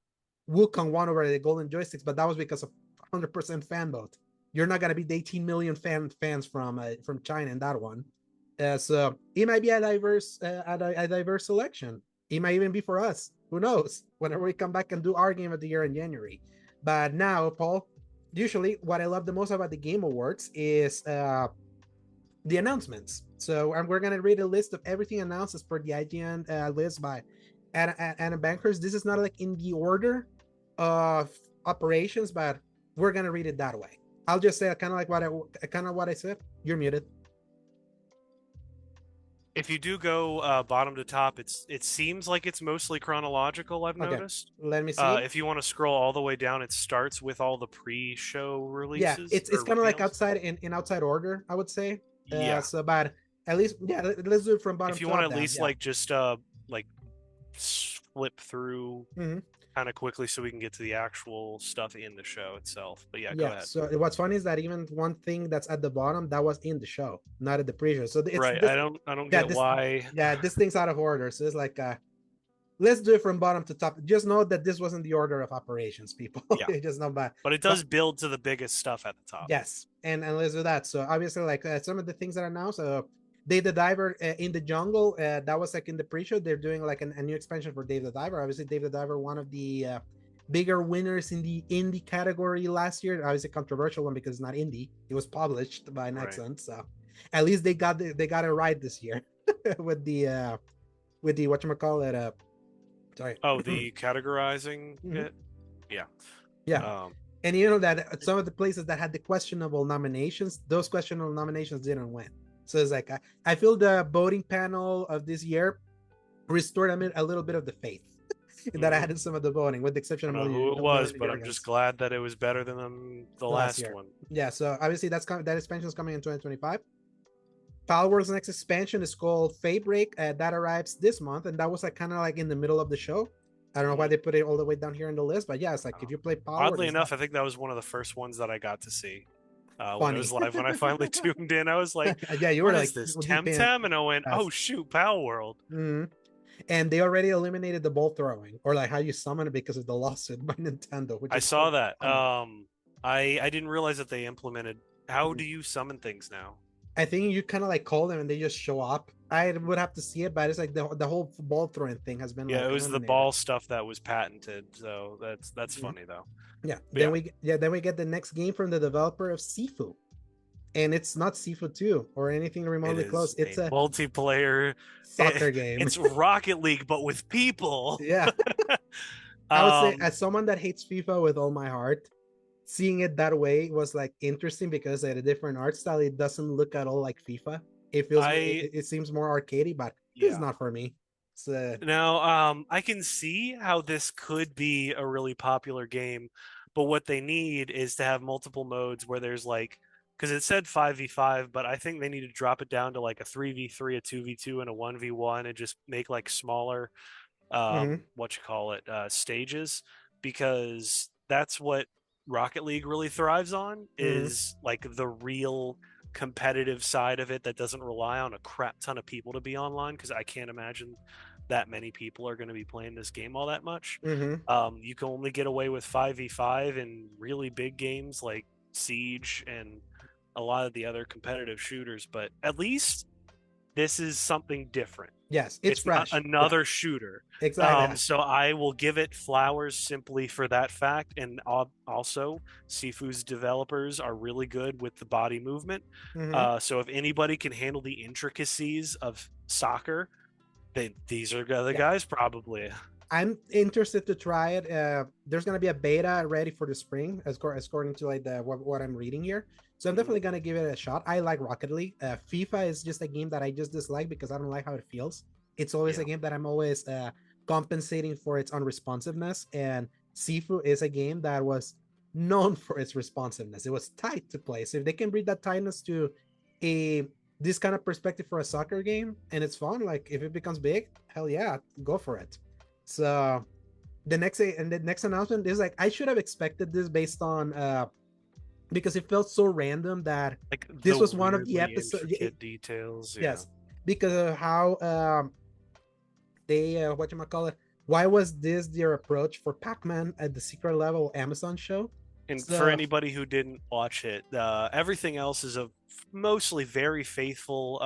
Wukong won over the Golden Joysticks, but that was because of 100% fan vote. You're not gonna be the 18 million fans from China in that one. So it might be a diverse selection. It might even be for us. Who knows? Whenever we come back and do our game of the year in January. But now, Paul, usually what I love the most about the Game Awards is the announcements. So we're gonna read a list of everything announced as per the IGN list by Anna Bankers. This is not like in the order of operations, but we're gonna read it that way. I'll just say kind of what I said. You're muted. if you do go bottom to top, it seems like it's mostly chronological. I've Okay, noticed. let me see. If you want to scroll all the way down, it starts with all the pre-show Yeah, releases it's or kind of like reveals. outside in outside order, I would say. Yeah, So, but at least, yeah, let's do it from bottom if you to want to up. at Then, least yeah. like just like flip through Mm-hmm. kind of quickly so we can get to the actual stuff in the show itself. But yeah, go Yeah. ahead. So what's funny is that even one thing that's at the bottom that was in the show, not at the pre-show. So it's Right. this. I don't Yeah, get why. this thing's out of order. So it's like, let's do it from bottom to top. Just know that this wasn't the order of operations, people. Yeah, Just know, but it but does build to the biggest stuff at the top. yes, and let's do that. So obviously, like some of the things that are now, so Dave the Diver in the Jungle, that was like in the pre-show. They're doing like a new expansion for Dave the Diver. Obviously, Dave the Diver, one of the bigger winners in the indie category last year. Obviously, controversial one because it's not indie. It was published by Right. Nexon, so at least they got it right this year with the whatchamacallit, sorry. Oh, the categorizing Mhm. it. Yeah. Yeah. Um, And you know that some of the places that had the questionable nominations, those questionable nominations didn't win. So it's like I feel the voting panel of this year restored a little bit of the faith that I mhm. had in some of the voting, with the exception I of don't know who it was, Melanie but I'm just Jurgens glad that it was better than the last last year. one. Yeah, so obviously that expansion is coming in 2025. Palworld's next expansion is called Faybreak. That arrives this month, and that was like kind of like in the middle of the show. I don't know why Mhm. they put it all the way down here in the list, but yeah, it's like if Oh. you play Palworld, Oddly it's that enough, I think that was one of the first ones that I got to see when it was funny. live. When I finally tuned in, I was like, Yeah, you were "What like is this, deep in. Temtem?" And I went, Yes. "Oh shoot, Pal World." Mhm. And they already eliminated the ball throwing or like how you summon it because of the lawsuit by Nintendo, which I is so saw that. funny. I didn't realize that they implemented. How Mhm. do you summon things now? I think you kind of like call them and they just show up. I would have to see it, but it's like the whole ball throwing thing has been Yeah, like it was the eliminated. ball stuff that was patented, so that's Mhm. funny though. Yeah. But yeah, Then we get the next game from the developer of Sifu, and it's not Sifu 2 or anything it remotely close. is It's a a multiplayer. soccer game. It's Rocket League, but with people. Yeah. I would say um, as someone that hates FIFA with all my heart, seeing it that way was like interesting because at a different art style, it doesn't look at all like FIFA. It feels I it seems more arcadey, but it's yeah. not for me. So Now, I can see how this could be a really popular game, but what they need is to have multiple modes where there's like, because it said 5v5, but I think they need to drop it down to like a 3v3, a 2v2, and a 1v1 and just make like smaller, mhm, what you call it, stages, because that's what Rocket League really thrives on mhm, is like the real competitive side of it that doesn't rely on a crap ton of people to be online because I can't imagine that many people are going to be playing this game all that much. mhm. You can only get away with 5v5 in really big games like Siege and a lot of the other competitive shooters, but at least this is something different. Yes, it's It's not fresh. Yeah, another shooter. exactly. So I will give it flowers simply for that fact. And also, Sifu's developers are really good with the body movement. Mhm. So if anybody can handle the intricacies of soccer, these are the Yeah, guys probably. I'm interested to try it. There's gonna be a beta ready for the spring, according to like the what I'm reading here. So I'm Mhm. definitely gonna give it a shot. I like Rocket League. FIFA is just a game that I just dislike because I don't like how it feels. It's always a Yeah. game that I'm always compensating for its unresponsiveness. And Sifu is a game that was known for its responsiveness. It was tight to play. So if they can bring that tightness to a this kind of perspective for a soccer game and it's fun, like if it becomes big, hell yeah, go for it. So the next announcement is like I should have expected this based on because it felt so random that Like this the was one of the weirdly episodes. intricate details. Yeah. Yes, because of how they what you might call it. Why was this their approach for Pac-Man at the secret level Amazon show? And for So anybody who didn't watch it, everything else is a mostly very faithful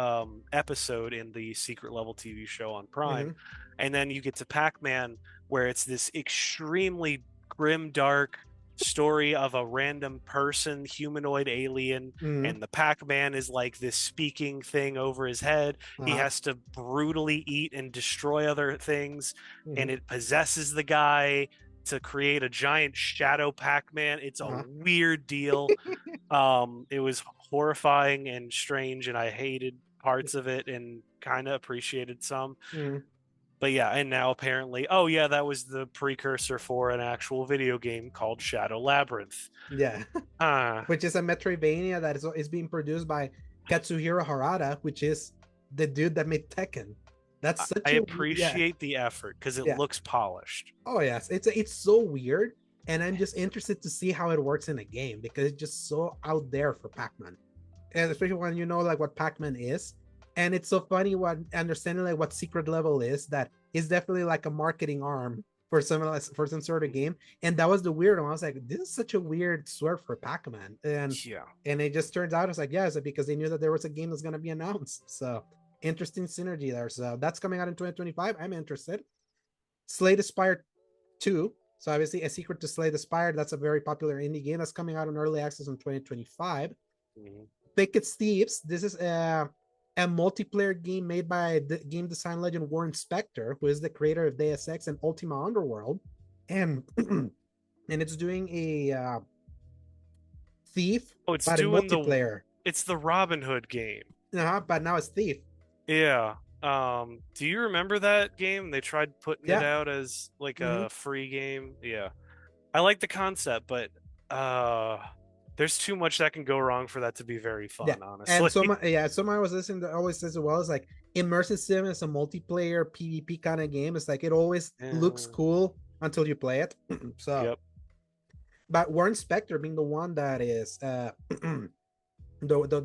episode in the secret level TV show on Prime. mhm, And then you get to Pac-Man, where it's this extremely grim, dark story of a random person, humanoid alien, mhm, and the Pac-Man is like this speaking thing over his head. He uh-huh, has to brutally eat and destroy other things, mhm, and it possesses the guy to create a giant shadow Pac-Man. It's a uh-huh. weird deal. It was horrifying and strange, and I hated parts of it and kind of appreciated some. Mhm, But yeah, and now apparently, oh yeah, that was the precursor for an actual video game called Shadow Labyrinth. yeah, Uh, which is a Metroidvania that is being produced by Katsuhiro Harada, which is the dude that made Tekken. That's I such a yeah, appreciate the effort because it yeah. looks polished. Oh yes, it's so weird, and I'm just interested to see how it works in a game because it's just so out there for Pac-Man, and especially when you know like what Pac-Man is, and it's so funny what understanding like what secret level is definitely like a marketing arm for some sort of game, and that was the weird one. I was like, this is such a weird swerve for Pac-Man, Yeah. and it just turns out it's like yeah, it's because they knew that there was a game that's gonna be announced, so interesting synergy there. So that's coming out in 2025. I'm interested. Slay the Spire 2. So obviously, A Secret to Slay the Spire. That's a very popular indie game that's coming out in early access in 2025. Mhm. Picket Thieves. This is a multiplayer game made by the game design legend Warren Spector, who is the creator of Deus Ex and Ultima Underworld, and and it's doing a thief, Oh, it's but in doing the multiplayer. it's the Robin Hood game. But now it's thief. Yeah. Do you remember that game? They tried putting it Yeah. out as like Mm-hmm. a free game. Yeah. I like the concept, but uh There's too much that can go wrong for that to be very Yeah, fun, and honestly. someone I was listening to always says as well is like immersive sim is a multiplayer PvP kind of game. It's like it always looks Yeah. cool until you play it. So, Yep. but Warren Spector being the one that is the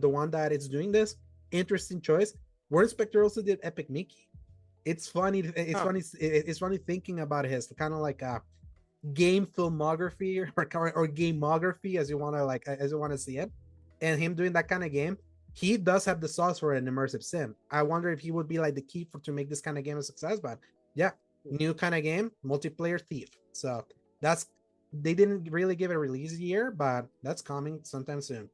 one that is doing this, interesting choice. Warren Spector also did Epic Mickey. It's funny. It's Huh. funny. It's funny thinking about his kind of like a game filmography or gamography as you want to see it, and him doing that kind of game. He does have the sauce for an immersive sim. I wonder if he would be like the key for to make this kind of game a success. But yeah, new kind of game, multiplayer thief. So that's they didn't really give it a release year, but that's coming sometime soon.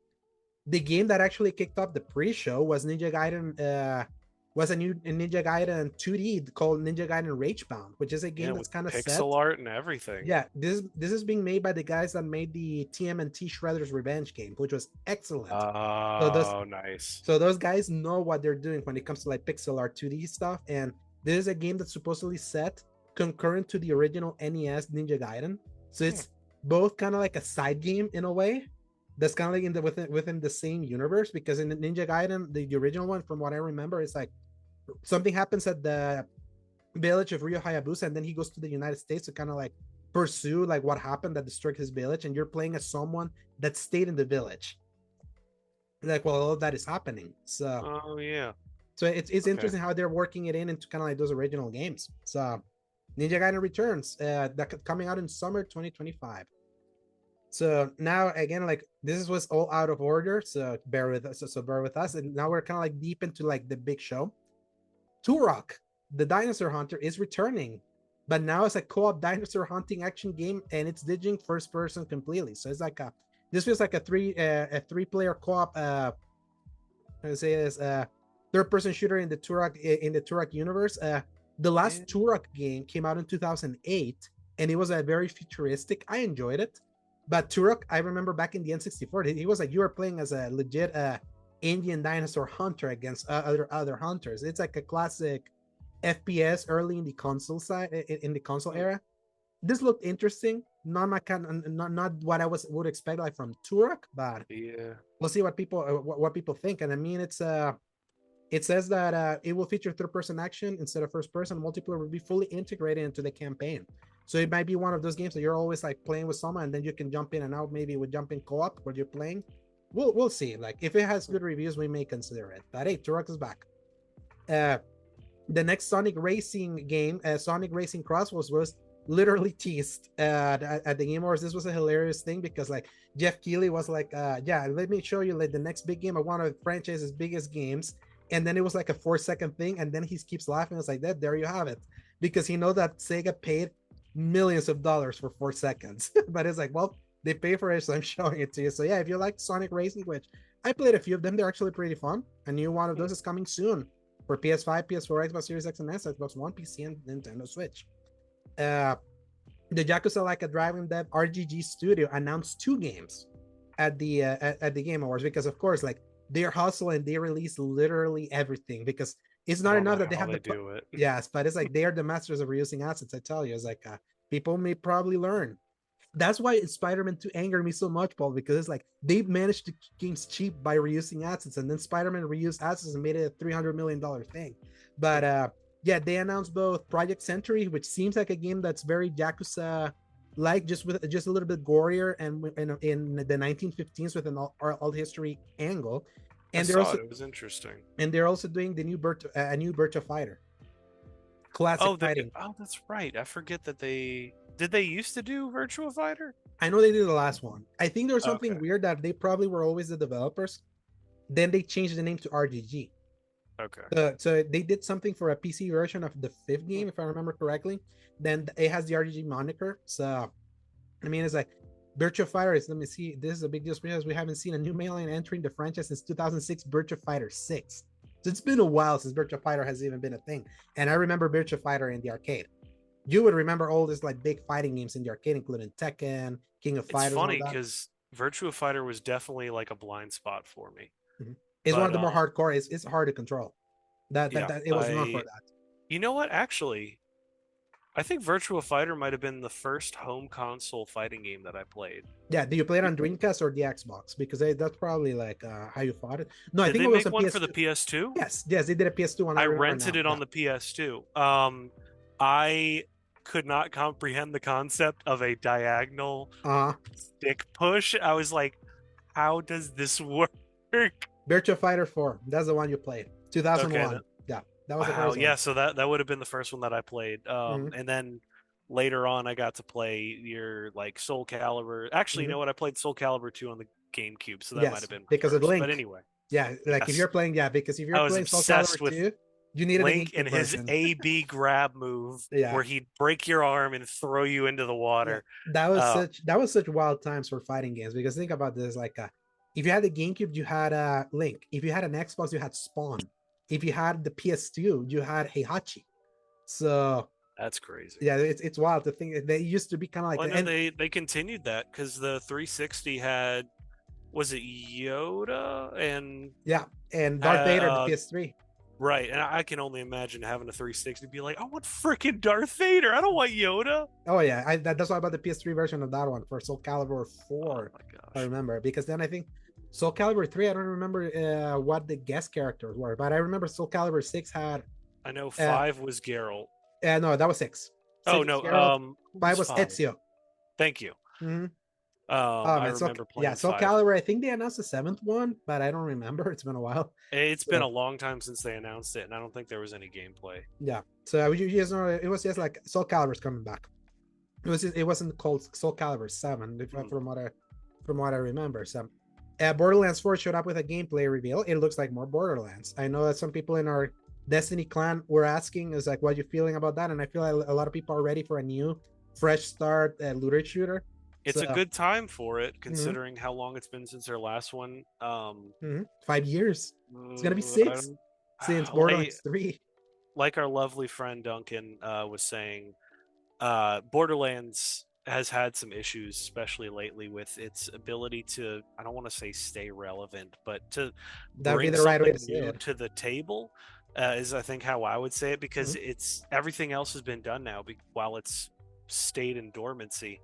The game that actually kicked off the pre-show was Ninja Gaiden. Was a new Ninja Gaiden 2D called Ninja Gaiden Ragebound, which is a Yeah, game that's with kind of set. pixel art and everything. Yeah, this is being made by the guys that made the TMNT Shredder's Revenge game, which was excellent. So those Oh, nice. so those guys know what they're doing when it comes to like pixel art 2D stuff. And this is a game that's supposedly set concurrent to the original NES Ninja Gaiden. So Hmm. it's both kind of like a side game in a way. That's kind of like in the within the same universe, because in the Ninja Gaiden, the original one, from what I remember, is like something happens at the village of Rio Hayabusa, and then he goes to the United States to kind of like pursue like what happened that destroyed his village, and you're playing as someone that stayed in the village, like while all of that is happening. So Oh, yeah. it's Okay. interesting how they're working it in into kind of like those original games. So Ninja Gaiden Returns, that coming out in summer 2025. So now again, like this was all out of order, so bear with us. So bear with us, and now we're kind of like deep into like the big show. Turok, the dinosaur hunter, is returning, but now it's a co-op dinosaur hunting action game, and it's digging first person completely. So it's like a this feels like a three player co-op. I say this third person shooter in the Turok universe. The Yeah. last Turok game came out in 2008, and it was a very futuristic. I enjoyed it, but Turok, I remember back in the N64, he was like you were playing as a legit Indian dinosaur hunter against other hunters. It's like a classic FPS early in the console side in the console Hmm. era. This looked interesting. Not my kind, not what I would expect like from Turok, but Yeah. we'll see what people think. And I mean, it says that it will feature third person action instead of first person. Multiplayer will be fully integrated into the campaign. So it might be one of those games that you're always like playing with someone, and then you can jump in and out. Maybe with jump in co-op where you're playing. We'll see. Like if it has good reviews, we may consider it. But hey, Turok is back. Uh, the next Sonic Racing game, Sonic Racing Cross, was literally teased at the Game Awards. This was a hilarious thing because like Jeff Keighley was like, "Yeah, let me show you like the next big game. I want to franchise's biggest games." And then it was like a 4 second thing, and then he keeps laughing. It's like that. There you have it, because he know that Sega paid millions of dollars for 4 seconds. But it's like, well, they pay for it, so I'm showing it to you. So yeah, if you like Sonic Racing, which I played a few of them, they're actually pretty fun. A new one of Hmm. those is coming soon for PS5, PS4, Xbox Series X and S, Xbox One, PC, and Nintendo Switch. Uh, the Yakuza Like a Dragon Dev RGG Studio announced 2 games at the Game Awards, because of course, like they're hustle and they release literally everything, because it's I not don't enough know that they how have they do it. yes, but it's like they are the masters of reusing assets. I tell you, it's like people may probably learn. That's why Spider-Man 2 angered me so much, Paul, because it's like they managed to keep games cheap by reusing assets, and then Spider-Man reused assets and made it a $300 million thing. But yeah, they announced both Project Century, which seems like a game that's very Yakuza like, just with just a little bit gorier and in the 1915s with an all history angle. I And saw it. It was interesting. they're also doing the new a new Virtua Fighter, classic Oh, fighting. that's right. I forget that they used to do Virtua Fighter? I know they did the last one. I think there was something Okay. weird that they probably were always the developers. Then they changed the name to RGG. Okay. So they did something for a PC version of the fifth Hmm. game, if I remember correctly. Then it has the RGG moniker. So I mean, it's like Virtua Fighter is. Let me see. This is a big deal because we haven't seen a new mainline entering the franchise since 2006, Virtua Fighter 6. So it's been a while since Virtua Fighter has even been a thing. And I remember Virtua Fighter in the arcade. You would remember all these like big fighting games in the arcade, including Tekken, King of It's Fighters, and all funny that. because Virtua Fighter was definitely like a blind spot for me. Mhm. It's one of But the more hardcore. It's hard to control. yeah, That it was known for I that. you know what? Actually, I think Virtua Fighter might have been the first home console fighting game that I played. Yeah, do you play it on Dreamcast or the Xbox? Because that's probably like how you fought it. No, I Did think they it was make a one for the PS2. PS2? Yes, yes, they did a PS2 one. I I remember rented now. it Yeah. on the PS2. I could not comprehend the concept of a diagonal Uh stick push. I was like, how does this work? Virtua Fighter 4. That's the one you played. Okay, 2001. Yeah, that was the wow, first one. yeah, so that would have been the first one that I played. Hmm. And then later on I got to play your like Soul Calibur. Actually, you Hmm. know what? I played Soul Calibur 2 on the GameCube, so that might Yes, have been my because of first. But Link. anyway, Yeah, like if yes. you're playing, yeah, because if you're I was playing Soul Calibur obsessed with 2, you needed a Link and GameCube his version. AB grab move Yeah, where he'd break your arm and throw you into the yeah. water. That Uh, was such wild times for fighting games because think about this: like, if you had the GameCube, you had Link. If you had an Xbox, you had Spawn. If you had the PS2, you had Heihachi. So that's crazy. yeah, it's wild to think they used to be kind of like Well, I that. know And they continued that because the 360 had, was it Yoda and yeah, and Darth Vader, the PS3. right, and I can only imagine having a 360 be like, I want freaking Darth Vader. I don't want Yoda. Oh yeah, that's why I bought the PS3 version of that one for Soul Calibur Oh 4. my I gosh. remember because then I think Soul Calibur 3. I don't remember what the guest characters were, but I remember Soul Calibur 6 had. I know Uh, 5 was Geralt. no, that was 6. Oh 6 was no, Geralt. who 5 was was 5? Ezio. Thank you. Mm-hmm. I Man, so remember yeah, playing Soul 5. Calibur. I think they announced the seventh one, but I don't remember. It's been a while. It's been So a long time since they announced it, and I don't think there was any gameplay. yeah, so you just know it was just like Soul Calibur's coming back. It wasn't called Soul Calibur 7 Hmm. from what I remember. So Borderlands 4 showed up with a gameplay reveal. It looks like more Borderlands. I know that some people in our Destiny clan were asking, is like, what you feeling about that? And I feel like a lot of people are ready for a new, fresh start looter shooter. It's So a good time for it, mhm, considering how long it's been since their last one. 5 years. It's gonna be I 6 don't, since like Borderlands 3. like our lovely friend Duncan was saying, Borderlands has had some issues, especially lately, with its ability to, I don't want to say stay relevant, but to That would be bring the right way something to say new it. to the table, is I think how I would say it, because Mhm. it's everything else has been done now while it's stayed in dormancy.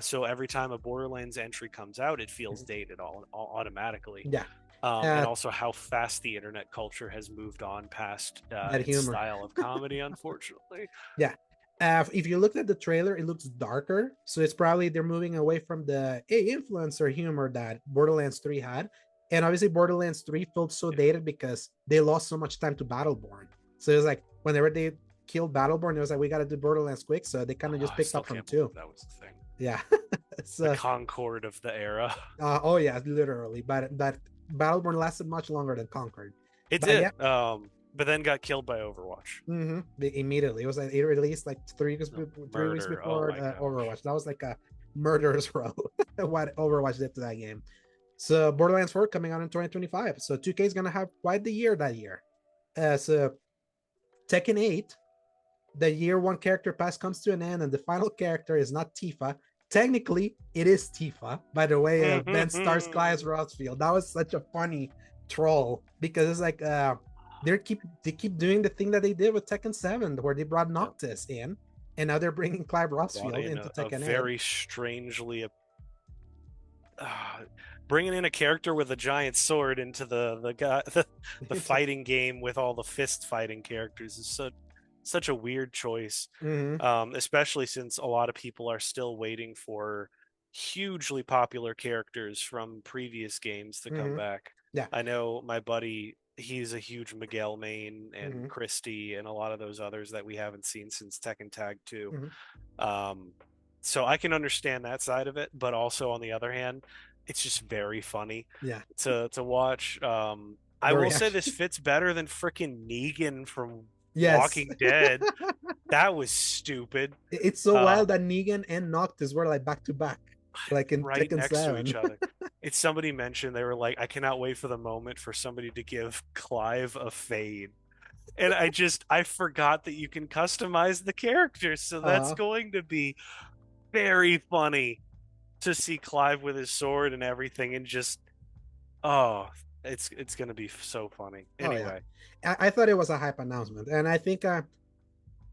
So every time a Borderlands entry comes out, it feels Mhm. dated all automatically. Yeah, And uh, also how fast the internet culture has moved on past that its humor. style of comedy, unfortunately. Yeah. If you looked at the trailer, it looks darker. So it's probably they're moving away from the influencer humor that Borderlands 3 had. And obviously, Borderlands 3 felt so Yeah. dated because they lost so much time to Battleborn. So it was like whenever they killed Battleborn, it was like, we got to do Borderlands quick. So they kind of just I picked still up from can't believe 2. that was the thing. Yeah. The So, Concord of the era. oh, yeah, literally. But that Battleborn lasted much longer than Conquered. It But yeah, did. But then got killed by Overwatch. immediately. It was like it released like The 3 weeks murder. Oh before my gosh. Overwatch. That was like a murderous row. What Overwatch did to that game. So Borderlands 4 coming out in 2025. So 2K is gonna have quite the year that year. So Tekken 8, the year one character pass comes to an end, and the final character is not Tifa. Technically, it is Tifa. By the way, Ben Stars Class Rothfield. That was such a funny troll because it's like they keep doing the thing that they did with Tekken 7, where they brought Yep. Noctis in, and now they're bringing Clive Brought Rothfield in into a Tekken 8. very strangely uh, bringing in a character with a giant sword into the guy the fighting game with all the fist fighting characters is such a weird choice, Mm-hmm. especially since a lot of people are still waiting for hugely popular characters from previous games to come Mm-hmm. back. Yeah. I know my buddy, he's a huge Miguel main, Mm-hmm. and Christie and a lot of those others that we haven't seen since Tekken Tag 2. Mm-hmm. Um, so I can understand that side of it, but also on the other hand, it's just very funny Yeah. to watch. I The will say reaction. this fits better than freaking Negan from Yes. Walking Dead. That was stupid. It's so Uh, wild that Negan and Noctis were like back to back, like in right Tekken next to 7. each other. It's somebody mentioned, they were like, I cannot wait for the moment for somebody to give Clive a fade. And I forgot that you can customize the characters, so that's uh going to be very funny to see Clive with his sword and everything, and just, oh, it's gonna be so funny. oh yeah. Anyway, I thought it was a hype announcement, and I think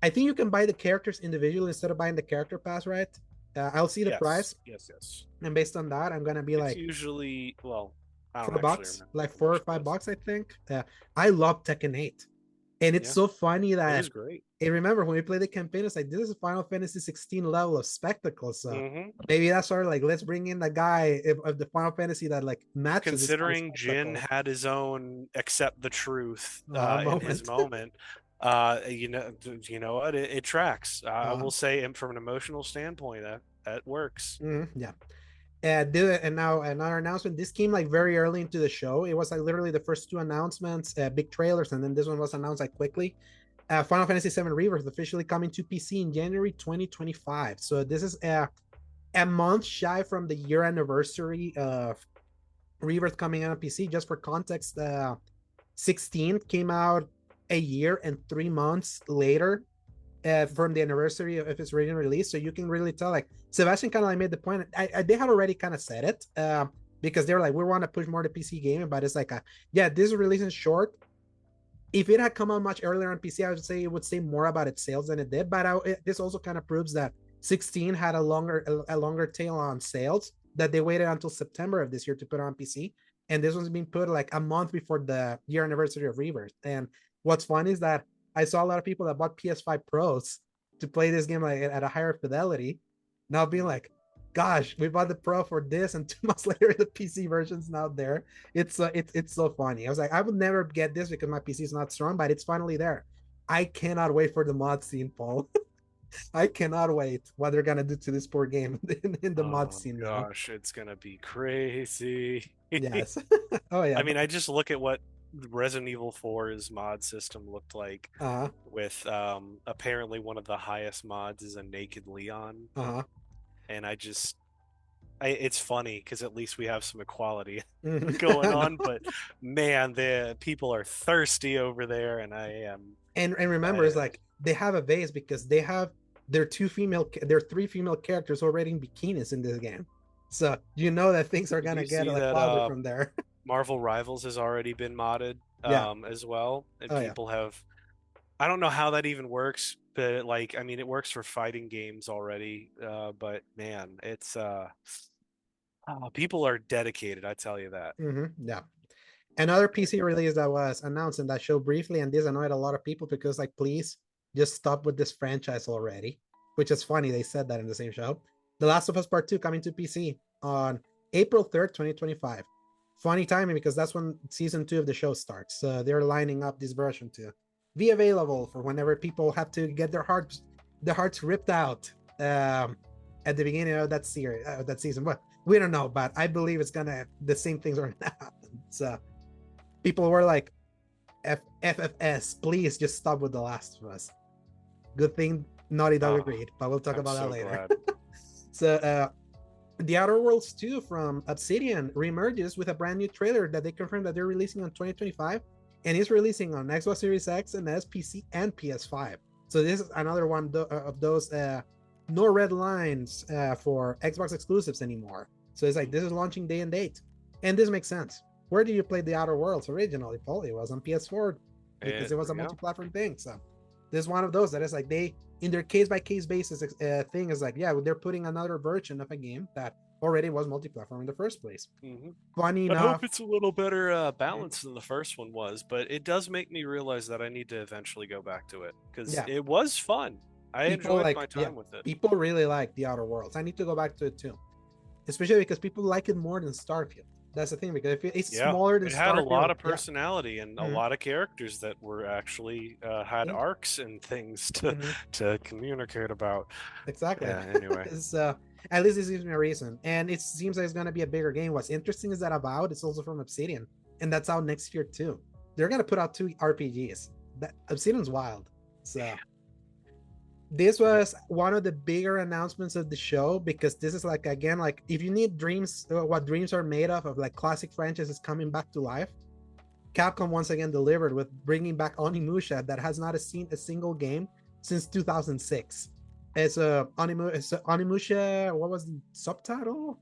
I think you can buy the characters individually instead of buying the character pass, right? I'll see the Yes, price, yes, yes. and based on that, I'm gonna be It's like usually, well, I don't actually $4, remember like what the four or commercial five is. bucks, I think. I love Tekken 8, and it's Yeah, so funny it that is great. I remember when we played the campaign, it's like this is a Final Fantasy 16 level of spectacle. So Hmm. maybe that's sort of like let's bring in the guy of the Final Fantasy that like matches this kind of Considering Jin spectacle. had his own accept the truth in his Moment. moment, you know what? It tracks. I will say, and from an emotional standpoint, that works. Yeah. And now another announcement. This came like very early into the show. It was like literally the first two announcements, big trailers, and then this one was announced like quickly. Final Fantasy VII Rebirth officially coming to PC in January 2025. So this is a month shy from the year anniversary of Rebirth coming out on PC. Just for context, 16 came out a year and 3 months later from the anniversary of its original release. So you can really tell, like, Sebastian kind of like made the point. They had already kind of said it because they were like, we want to push more to PC gaming, but it's like, yeah, this release is short. If it had come out much earlier on PC, I would say it would say more about its sales than it did. But this also kind of proves that 16 had a longer tail on sales, that they waited until September of this year to put on PC, and this one's being put like a month before the year anniversary of Rebirth. And what's fun is that I saw a lot of people that bought PS5 Pros to play this game like at a higher fidelity, now being like, "Gosh, we bought the Pro for this," and 2 months later the PC version's not there. It's so funny. I was like, I would never get this because my PC is not strong, but it's finally there. I cannot wait for the mod scene, Paul. I cannot wait what they're gonna do to this poor game in the mod Oh scene now. gosh, it's gonna be crazy. Yes. Oh yeah. I mean, I just look at what Resident Evil 4's mod system looked like Uh-huh. with apparently one of the highest mods is a naked Leon, Uh-huh. and it's funny because at least we have some equality going I on, know. but man, the people are thirsty over there, and I am. And remember, I, it's like they have a base because they have their three female characters already in bikinis in this game. So you know that things are did gonna you get see like that wilder from there. Marvel Rivals has already been modded Yeah. as well, and Oh yeah. people have. I don't know how that even works, but like, I mean, it works for fighting games already. But man, it's people are dedicated. I tell you that. Yeah. Another PC release that was announced in that show briefly, and this annoyed a lot of people because, like, please just stop with this franchise already. Which is funny, they said that in the same show. The Last of Us Part 2 coming to PC on April 3rd, 2025. Funny timing because that's when season 2 of the show starts. They're lining up this version to be available for whenever people have to get their hearts ripped out at the beginning of that series, that season. But we don't know, but I believe the same things are gonna happen. So people were like, FFS, please just stop with The Last of Us. Good thing Naughty Dog Oh, agreed, but we'll talk I'm about that so later. glad. So, The Outer Worlds 2 from Obsidian reemerges with a brand new trailer that they confirmed that they're releasing on 2025, and is releasing on Xbox Series X and S, PC, and PS5. So this is another one of those no red lines for Xbox exclusives anymore. So it's like this is launching day and date, and this makes sense. Where did you play The Outer Worlds originally, Paul? It was on PS4 because it was a Yeah. multi-platform thing. So this is one of those that is like they, in their case-by-case basis thing, is like, yeah, they're putting another version of a game that already was multi-platform in the first place. Hmm. Funny I hope enough, it's a little better balanced than the first one was, but it does make me realize that I need to eventually go back to it because yeah, it was fun. I people enjoyed my like, yeah, time with it. people really like The Outer Worlds. I need to go back to it too, especially because people like it more than Starfield. That's the thing, because if it's Yeah, smaller than it had a lot Starfield, of yeah. personality and a Mhm. lot of characters that were actually had Yeah. arcs and things Mhm. to communicate about. Exactly. Yeah. Anyway, So at least this gives me a reason, and it seems like it's going to be a bigger game. What's interesting is that Avowed is also from Obsidian, and that's out next year too. They're going to put out 2 RPGs. That Obsidian's wild. So this was one of the bigger announcements of the show, because this is like, again, like if you need dreams, what dreams are made of like classic franchises coming back to life, Capcom once again delivered with bringing back Onimusha that has not seen a single game since 2006. It's Onimusha. What was the subtitle?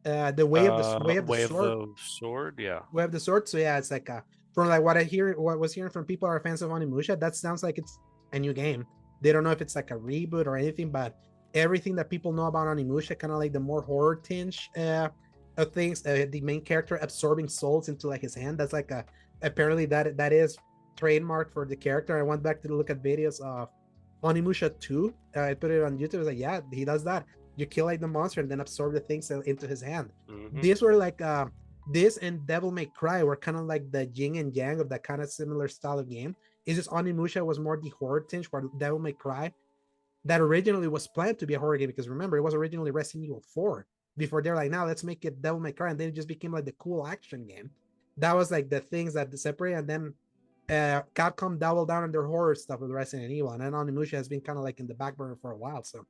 The Way of the Way of Sword. the Sword. Yeah. Way of the Sword. So yeah, it's like from like what I was hearing from people who are fans of Onimusha, that sounds like it's a new game. They don't know if it's like a reboot or anything, but everything that people know about Onimusha, kind of like the more horror tinge of things, the main character absorbing souls into like his hand. That's like a apparently that is trademark for the character. I went back to look at videos of Onimusha 2. I put it on YouTube. I was like, yeah, he does that. You kill like the monster and then absorb the things into his hand. These were like this and Devil May Cry were kind of like the yin and yang of that kind of similar style of game. It's just Onimusha was more the horror tinge, where Devil May Cry that originally was planned to be a horror game, because remember it was originally Resident Evil 4 before they're like, now let's make it Devil May Cry, and then it just became like the cool action game. That was like the things that separate, and then Capcom doubled down on their horror stuff with Resident Evil, and then Onimusha has been kind of like in the back burner for a while. So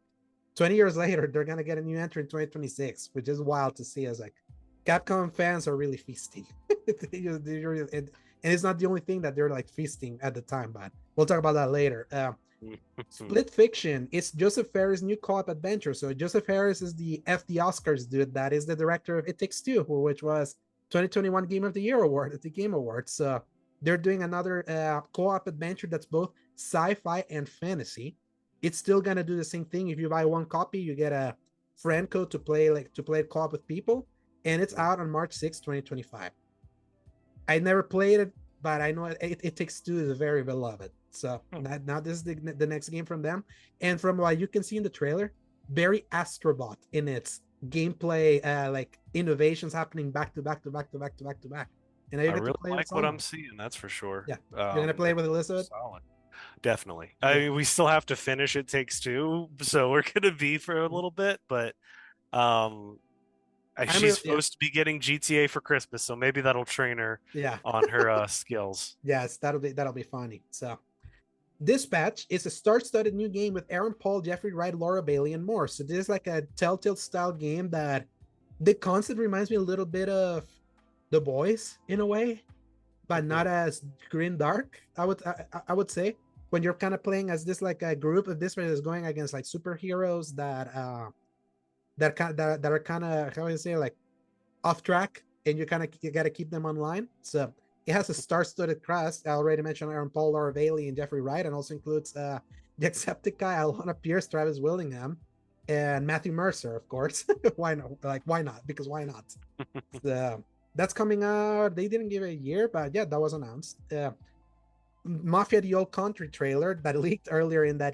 20 years later, they're gonna get a new entry in 2026, which is wild to see. As like Capcom fans are really feasting. And it's not the only thing that they're like feasting at the time, but we'll talk about that later. Split Fiction is Joseph Fares' new co-op adventure. So Joseph Fares is the Oscars dude that is the director of It Takes Two, which was 2021 Game of the Year award at the Game Awards. So they're doing another co-op adventure that's both sci-fi and fantasy. It's still gonna do the same thing. If you buy one copy, you get a friend code to play co-op with people, and it's out on March 6, 2025. I never played it, but I know It Takes Two is very beloved. So now this is the next game from them. And from what you can see in the trailer, very Astrobot in its gameplay, like innovations happening back to back. And I really like what I'm seeing, that's for sure. Yeah, you're gonna play with Elizabeth? Solid. Definitely. I mean, we still have to finish It Takes Two, so we're gonna be for a little bit, but she's supposed to be getting GTA for Christmas, so maybe that'll train her on her skills. Yes, that'll be funny. So Dispatch is a star-studded new game with Aaron Paul, Jeffrey Wright, Laura Bailey, and more. So this is like a Telltale style game that the concept reminds me a little bit of The Boys in a way, but not as grim dark. I would say, when you're kind of playing as this like a group of this is going against like superheroes that are kind of, how do you say, like off track, and you got to keep them online. So it has a star-studded cast. I already mentioned Aaron Paul, Laura Bailey, and Jeffrey Wright, and also includes the Jacksepticeye, Alana Pierce, Travis Willingham, and Matthew Mercer, of course. Why not? Why not? Because why not? So that's coming out. They didn't give it a year, but yeah, that was announced. Mafia: The Old Country trailer that leaked earlier that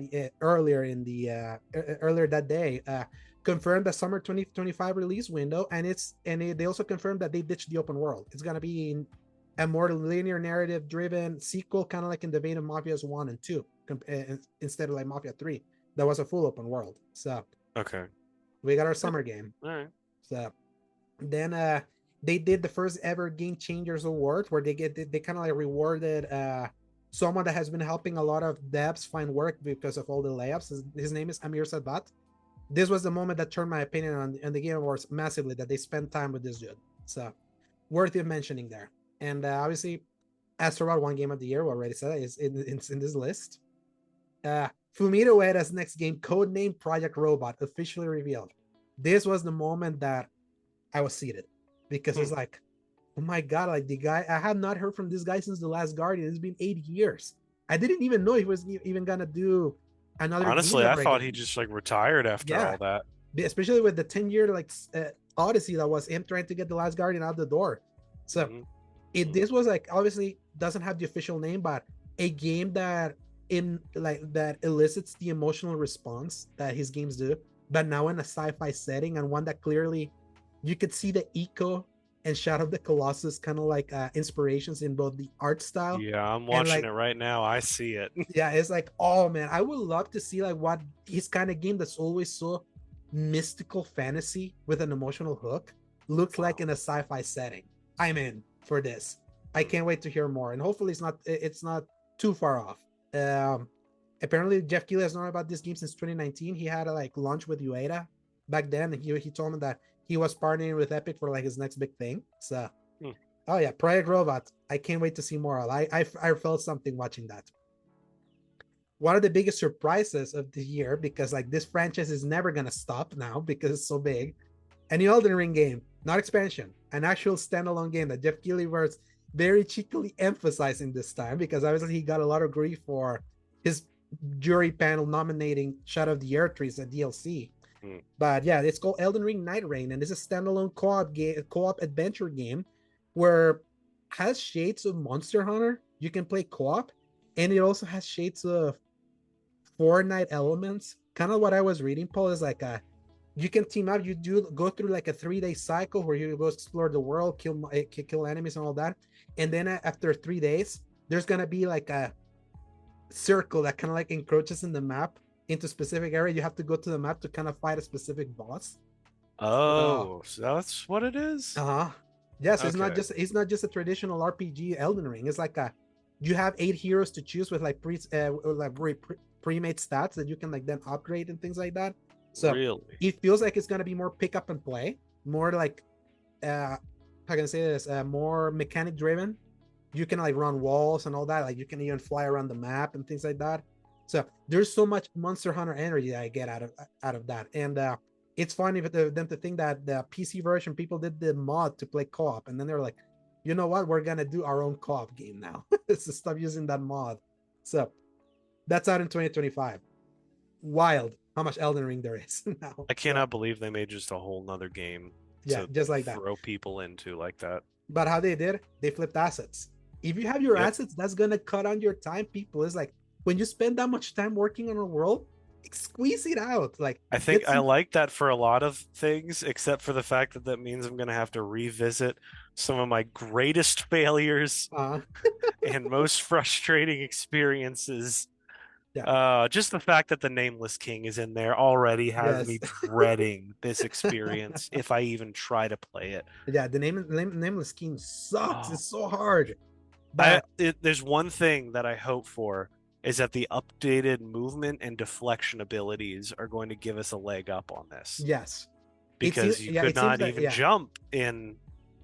day confirmed the summer 2025 release window, and they also confirmed that they ditched the open world. It's gonna be a more linear narrative driven sequel, kind of like in the vein of Mafia's 1 and 2, instead of like Mafia 3 that was a full open world. So okay, we got our summer game. All right. So then they did the first ever Game Changers Award, where they kind of like rewarded someone that has been helping a lot of devs find work because of all the layoffs. His name is Amir Sadat. This was the moment that turned my opinion on the Game Awards massively, that they spent time with this dude. So worthy of mentioning there. And obviously, Astrobot won Game of the Year. We already said that is in this list. Fumito Ueda's next game, codenamed Project Robot, officially revealed. This was the moment that I was seated, because it's like, oh my god, like the guy, I have not heard from this guy since The Last Guardian. It's been 8 years. I didn't even know he was even gonna do another. Honestly, I thought he just like retired after all that. Especially with the 10-year like odyssey that was him trying to get The Last Guardian out the door. So this was like, obviously doesn't have the official name, but a game that elicits the emotional response that his games do, but now in a sci-fi setting, and one that clearly you could see the Eco and Shadow of the Colossus kind of like inspirations in both the art style. Yeah, I'm watching it right now. I see it. Yeah, it's like, oh man, I would love to see like what his kind of game that's always so mystical fantasy with an emotional hook looks like in a sci-fi setting. I'm in for this. I can't wait to hear more, and hopefully it's not too far off. Apparently Jeff Keighley has known about this game since 2019. He had a like lunch with Ueda back then, and he told me that he was partnering with Epic for like his next big thing. So oh yeah, Project Robot, I can't wait to see more. I felt something watching that. One of the biggest surprises of the year, because like this franchise is never gonna stop now because it's so big, a new Elden Ring game, not expansion, an actual standalone game that Jeff Keighley was very cheekily emphasizing this time, because obviously he got a lot of grief for his jury panel nominating Shadow of the Earth a DLC. Hmm. But yeah, it's called Elden Ring Night Rain, and it's a standalone co-op adventure game where has shades of Monster Hunter. You can play co-op, and it also has shades of Fortnite elements. Kind of what I was reading, Paul, is like you can team up. You do go through like a 3-day cycle where you go explore the world, kill enemies and all that, and then after 3 days, there's gonna be like a circle that kind of like encroaches in the map into specific area. You have to go to the map to kind of fight a specific boss. Oh, so that's what it is? Uh-huh. Yes, Okay. it's not just a traditional RPG Elden Ring. It's like a you have 8 heroes to choose with like pre-made stats that you can like then upgrade and things like that. So Really? it feels like it's gonna be more pick up and play, more like how can I say this? More mechanic driven. You can like run walls and all that. Like you can even fly around the map and things like that. So there's so much Monster Hunter energy that I get out of that, and it's funny for them to think that the PC version people did the mod to play co-op, and then they're like, you know what, we're gonna do our own co-op game now. So stop using that mod. So that's out in 2025. Wild how much Elden Ring there is now. I So cannot believe they made just a whole nother game yeah, to just like that. throw people into like that. But how they did, they flipped assets. If you have your Yep. assets, that's gonna cut on your time, people. It's like when you spend that much time working on a world, squeeze it out. Like I think get I some like that for a lot of things, except for the fact that that means I'm going to have to revisit some of my greatest failures uh and most frustrating experiences. yeah, Just the fact that the Nameless King is in there already has yes. me dreading this experience if I even try to play it. Yeah, the nameless scheme sucks. Oh, It's so hard. But there's one thing that I hope for is that the updated movement and deflection abilities are going to give us a leg up on this yes. because you could It seems not that even yeah. jump in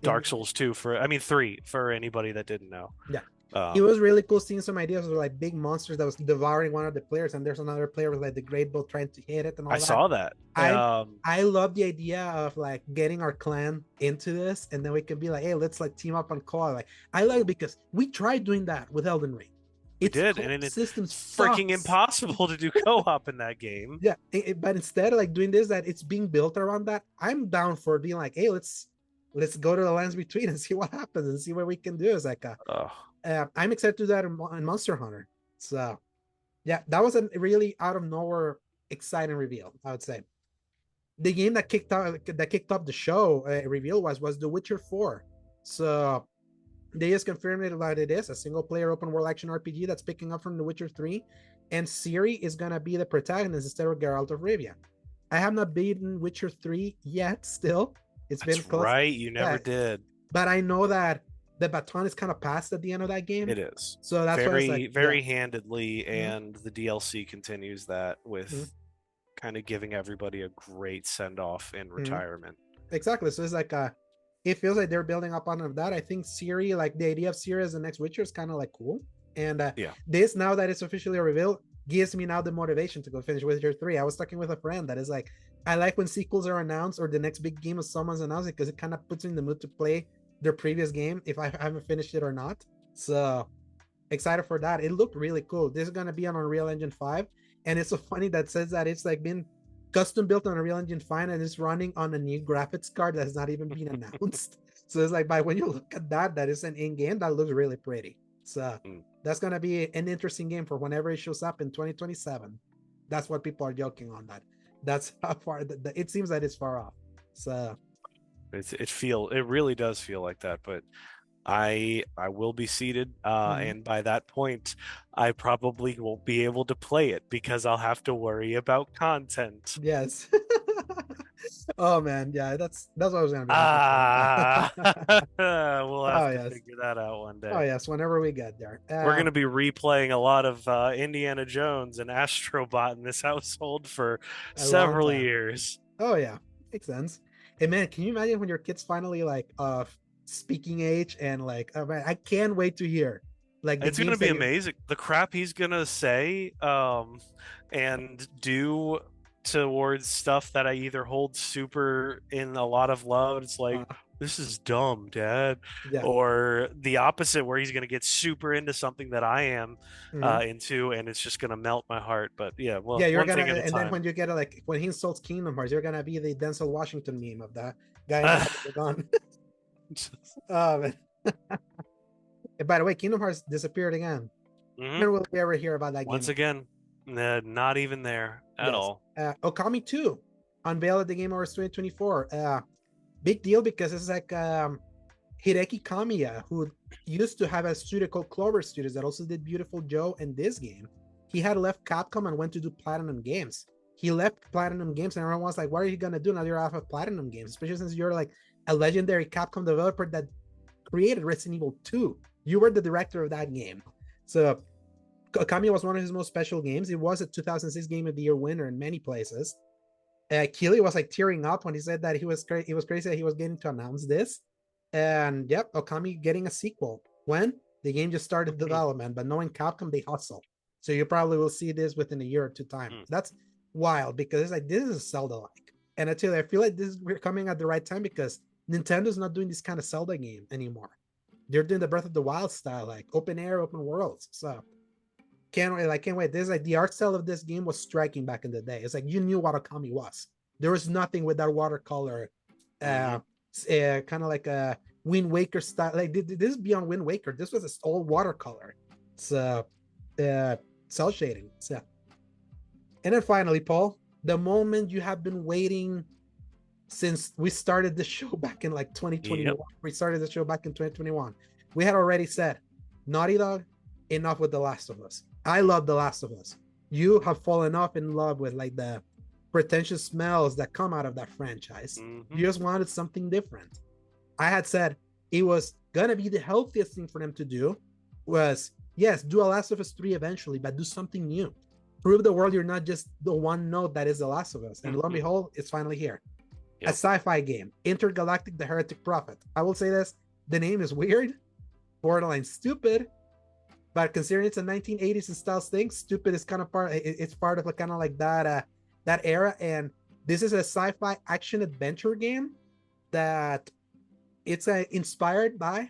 Dark In Souls 2 for I mean 3 for anybody that didn't know. yeah. It Um, was really cool seeing some ideas of like big monsters that was devouring one of the players, and there's another player with like the great bow trying to hit it and I all that. saw that. I I love the idea of like getting our clan into this, and then we can be like, hey, let's like team up on co-op. Like I like it because we tried doing that with Elden Ring. we Its did, co-op and it's system freaking sucks. impossible to do co-op in that game. Yeah, but instead of like doing this, that it's being built around that. I'm down for being like, hey, let's go to the lands between and see what happens and see what we can do. It's like Oh, I'm excited to do that in Monster Hunter. So yeah, that was a really out of nowhere exciting reveal, I would say. The game that kicked off the show reveal was The Witcher 4. So they just confirmed it that it is a single player open world action RPG that's picking up from The Witcher 3, and Ciri is gonna be the protagonist instead of Geralt of Rivia. I have not beaten Witcher 3 yet. Still, it's been that's close. right. You never Yeah, did. but I know that the baton is kind of passed at the end of that game, It is so that's why it's like, very, yeah, very handedly, mm-hmm, and the DLC continues that mm-hmm, with kind of giving everybody a great send off in mm-hmm. retirement. Exactly. So it's like it feels like they're building up on that. I think Ciri, like the idea of Ciri as the next Witcher, is kind of like cool. And Yeah, this, now that it's officially revealed, gives me now the motivation to go finish Witcher 3. I was talking with a friend that is like, I like when sequels are announced or the next big game of someone's announced because it kind of puts me in the mood to play their previous game if I haven't finished it or not. So excited for that. It looked really cool. This is gonna be on Unreal Engine 5, and it's so funny that says that it's like been custom built on Unreal Engine 5 and it's running on a new graphics card that has not even been announced. So it's like, by when you look at that is an in-game that looks really pretty. So that's gonna be an interesting game for whenever it shows up in 2027. That's what people are joking on that. That's how far it seems that it's far off. So it really does feel like that, but I will be seated, mhm. and by that point, I probably won't be able to play it because I'll have to worry about content. Yes. Oh man, yeah, that's what I was gonna be honest with Ah, you. we'll Oh have to yes. figure that out one Oh day. yes, whenever we get there. We're going to be replaying a lot of Indiana Jones and Astrobot in this household for A long several time. years. Oh yeah, makes sense. Hey man, can you imagine when your kids finally like speaking age and like, oh man, I can't wait to hear like the It's going to games be that you amazing. The crap he's going to say and do towards stuff that I either hold super in a lot of love. It's like, Uh, this is dumb, Dad, yeah. or the opposite, where he's going to get super into something that I am Mhm. into, and it's just going to melt my heart. But yeah, Yeah, well, you're one gonna, thing at a and then time. when you get a, like when he insults Kingdom Hearts, you're gonna be the Denzel Washington meme of that guy in the hat with the gun. Oh man. And by the way, Kingdom Hearts disappeared again. hmm When will we ever hear about that game? Once again, not even there at Yes. all. Okami 2 unveiled at the Game Awards 2024. Big deal because it's like Hideki Kamiya, who used to have a studio called Clover Studios that also did Beautiful Joe and this game. He had left Capcom and went to do Platinum Games. He left Platinum Games, and everyone was like, "What are you gonna do now? You're off of Platinum Games, especially since you're like a legendary Capcom developer that created Resident Evil 2. You were the director of that game." So Kamiya was one of his most special games. It was a 2006 Game of the Year winner in many places. Keely was like tearing up when he said that it was crazy that he was getting to announce this. And yep, Okami getting a sequel. When? The game just started development, but knowing Capcom, they hustle. So you probably will see this within a year or two time. That's wild because it's like this is a Zelda like. And I tell you, I feel like we're coming at the right time because Nintendo's not doing this kind of Zelda game anymore. They're doing the Breath of the Wild style, like open air, open worlds. So can't wait. This is like the art style of this game was striking back in the day. It's like you knew what Okami was. There was nothing with that watercolor, hmm kind of like a Wind Waker style. Like this is beyond Wind Waker. This was all watercolor. So cell shading. So and then finally, Paul, the moment you have been waiting since we started the show back in like 2021. Yep. We started the show back in 2021. We had already said, Naughty Dog, enough with The Last of Us. I love The Last of Us. You have fallen off in love with like the pretentious smells that come out of that franchise. hmm You just wanted something different. I had said it was gonna be the healthiest thing for them to do was yes, do a Last of Us 3 eventually, but do something new. Prove the world you're not just the one note that is The Last of Us. And lo and behold, it's finally here. A Yep. sci-fi game, Intergalactic: The Heretic Prophet. I will say this: the name is weird, borderline stupid, but considering it's a 1980s and style thing, stupid is kind of part. It's part of kind of like that era. And this is a sci-fi action adventure game that it's inspired by.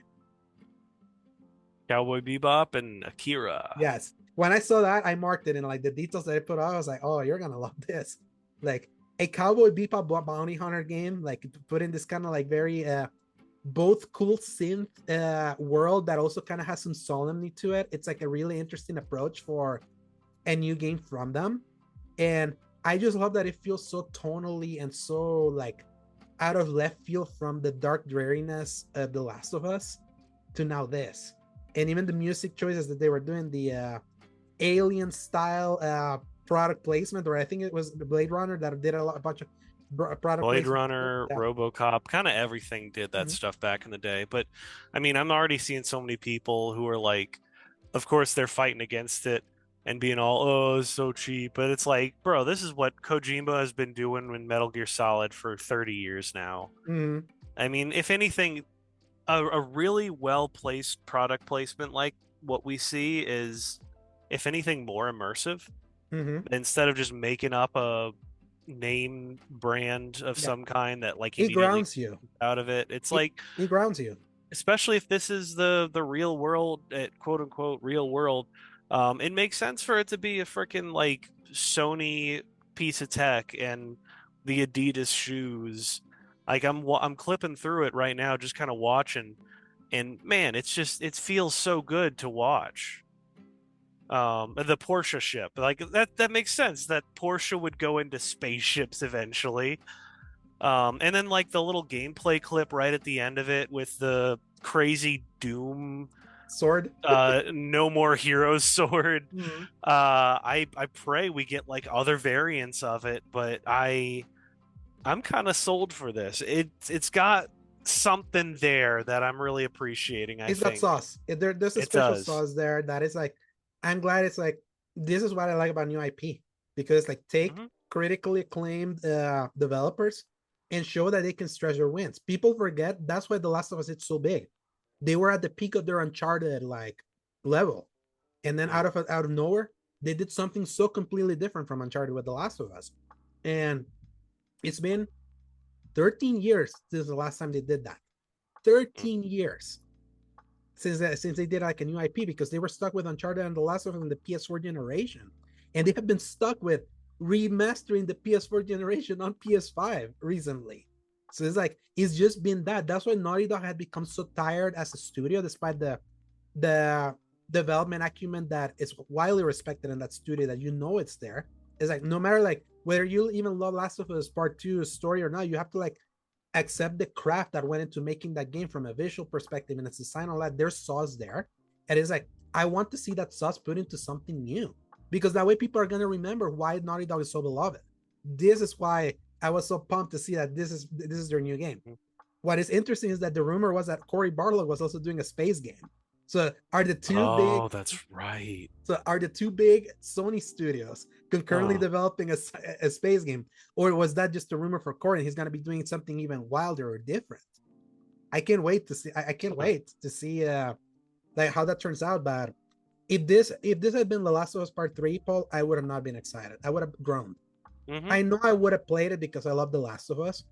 Cowboy Bebop and Akira. Yes, when I saw that, I marked it in like the details that I put out. I was like, oh, you're gonna love this. Like a Cowboy Bebop bounty hunter game, like put in this kind of like very both cool synth world that also kind of has some solemnity to it. It's like a really interesting approach for a new game from them. And I just love that it feels so tonally and so like out of left field from the dark dreariness of The Last of Us to now this. And even the music choices that they were doing, the alien style product placement, or I think it was Blade Runner that did a bunch of product Blade placement. Runner, Yeah. RoboCop, kind of everything did that Mhm. stuff back in the day. But I mean, I'm already seeing so many people who are like, of course, they're fighting against it and being all, oh, it's so cheap. But it's like, bro, this is what Kojima has been doing in Metal Gear Solid for 30 years now. Mhm. I mean, if anything, a really well placed product placement like what we see is, if anything, more immersive Mhm. instead of just making up a name brand of Yeah. some kind that like It immediately grounds you. out of it. It's It like, it grounds you. especially if this is the real world, at quote unquote real world, it makes sense for it to be a freaking like Sony piece of tech and the Adidas shoes. Like I'm clipping through it right now, just kind of watching, and man, it feels so good to watch. The Porsche ship, like that makes sense that Porsche would go into spaceships eventually. And then like the little gameplay clip right at the end of it with the crazy Doom Sword. no more heroes sword. Mhm. I pray we get like other variants of it, but I'm kind of sold for this. It's got something there that I'm really appreciating, I It's that think. sauce. There's a It special does. sauce there that is like, I'm glad it's like, this is what I like about new IP because like take hmm critically acclaimed developers and show that they can stretch their wins. People forget that's why The Last of Us is so big. They were at the peak of their Uncharted like level, and then out of nowhere, they did something so completely different from Uncharted with The Last of Us. And it's been 13 years since the last time they did that. 13 years since they did like a new IP, because they were stuck with Uncharted and The Last of Us in the PS4 generation, and they have been stuck with remastering the PS4 generation on PS5 recently. So it's like it's just been that. That's why Naughty Dog had become so tired as a studio, despite the development acumen that is widely respected in that studio. That it's there. It's like no matter like whether you even love Last of Us Part 2 story or not, you have to like accept the craft that went into making that game from a visual perspective and its design, all that. There's sauce there. And it's like, I want to see that sauce put into something new, because that way people are going to remember why Naughty Dog is so beloved. This is why I was so pumped to see that this is their new game. What is interesting is that the rumor was that Cory Barlog was also doing a space game. So are the two big Oh, that's right. so are the two big Sony studios concurrently Oh, developing a space game, or was that just a rumor for Corey and he's going to be doing something even wilder or different? I can't wait to see. I can't wait to see like how that turns out. But if this had been The Last of Us Part 3, Paul, I would have not been excited. I would have groaned. mm-hmm. I know I would have played it because I love The Last of Us,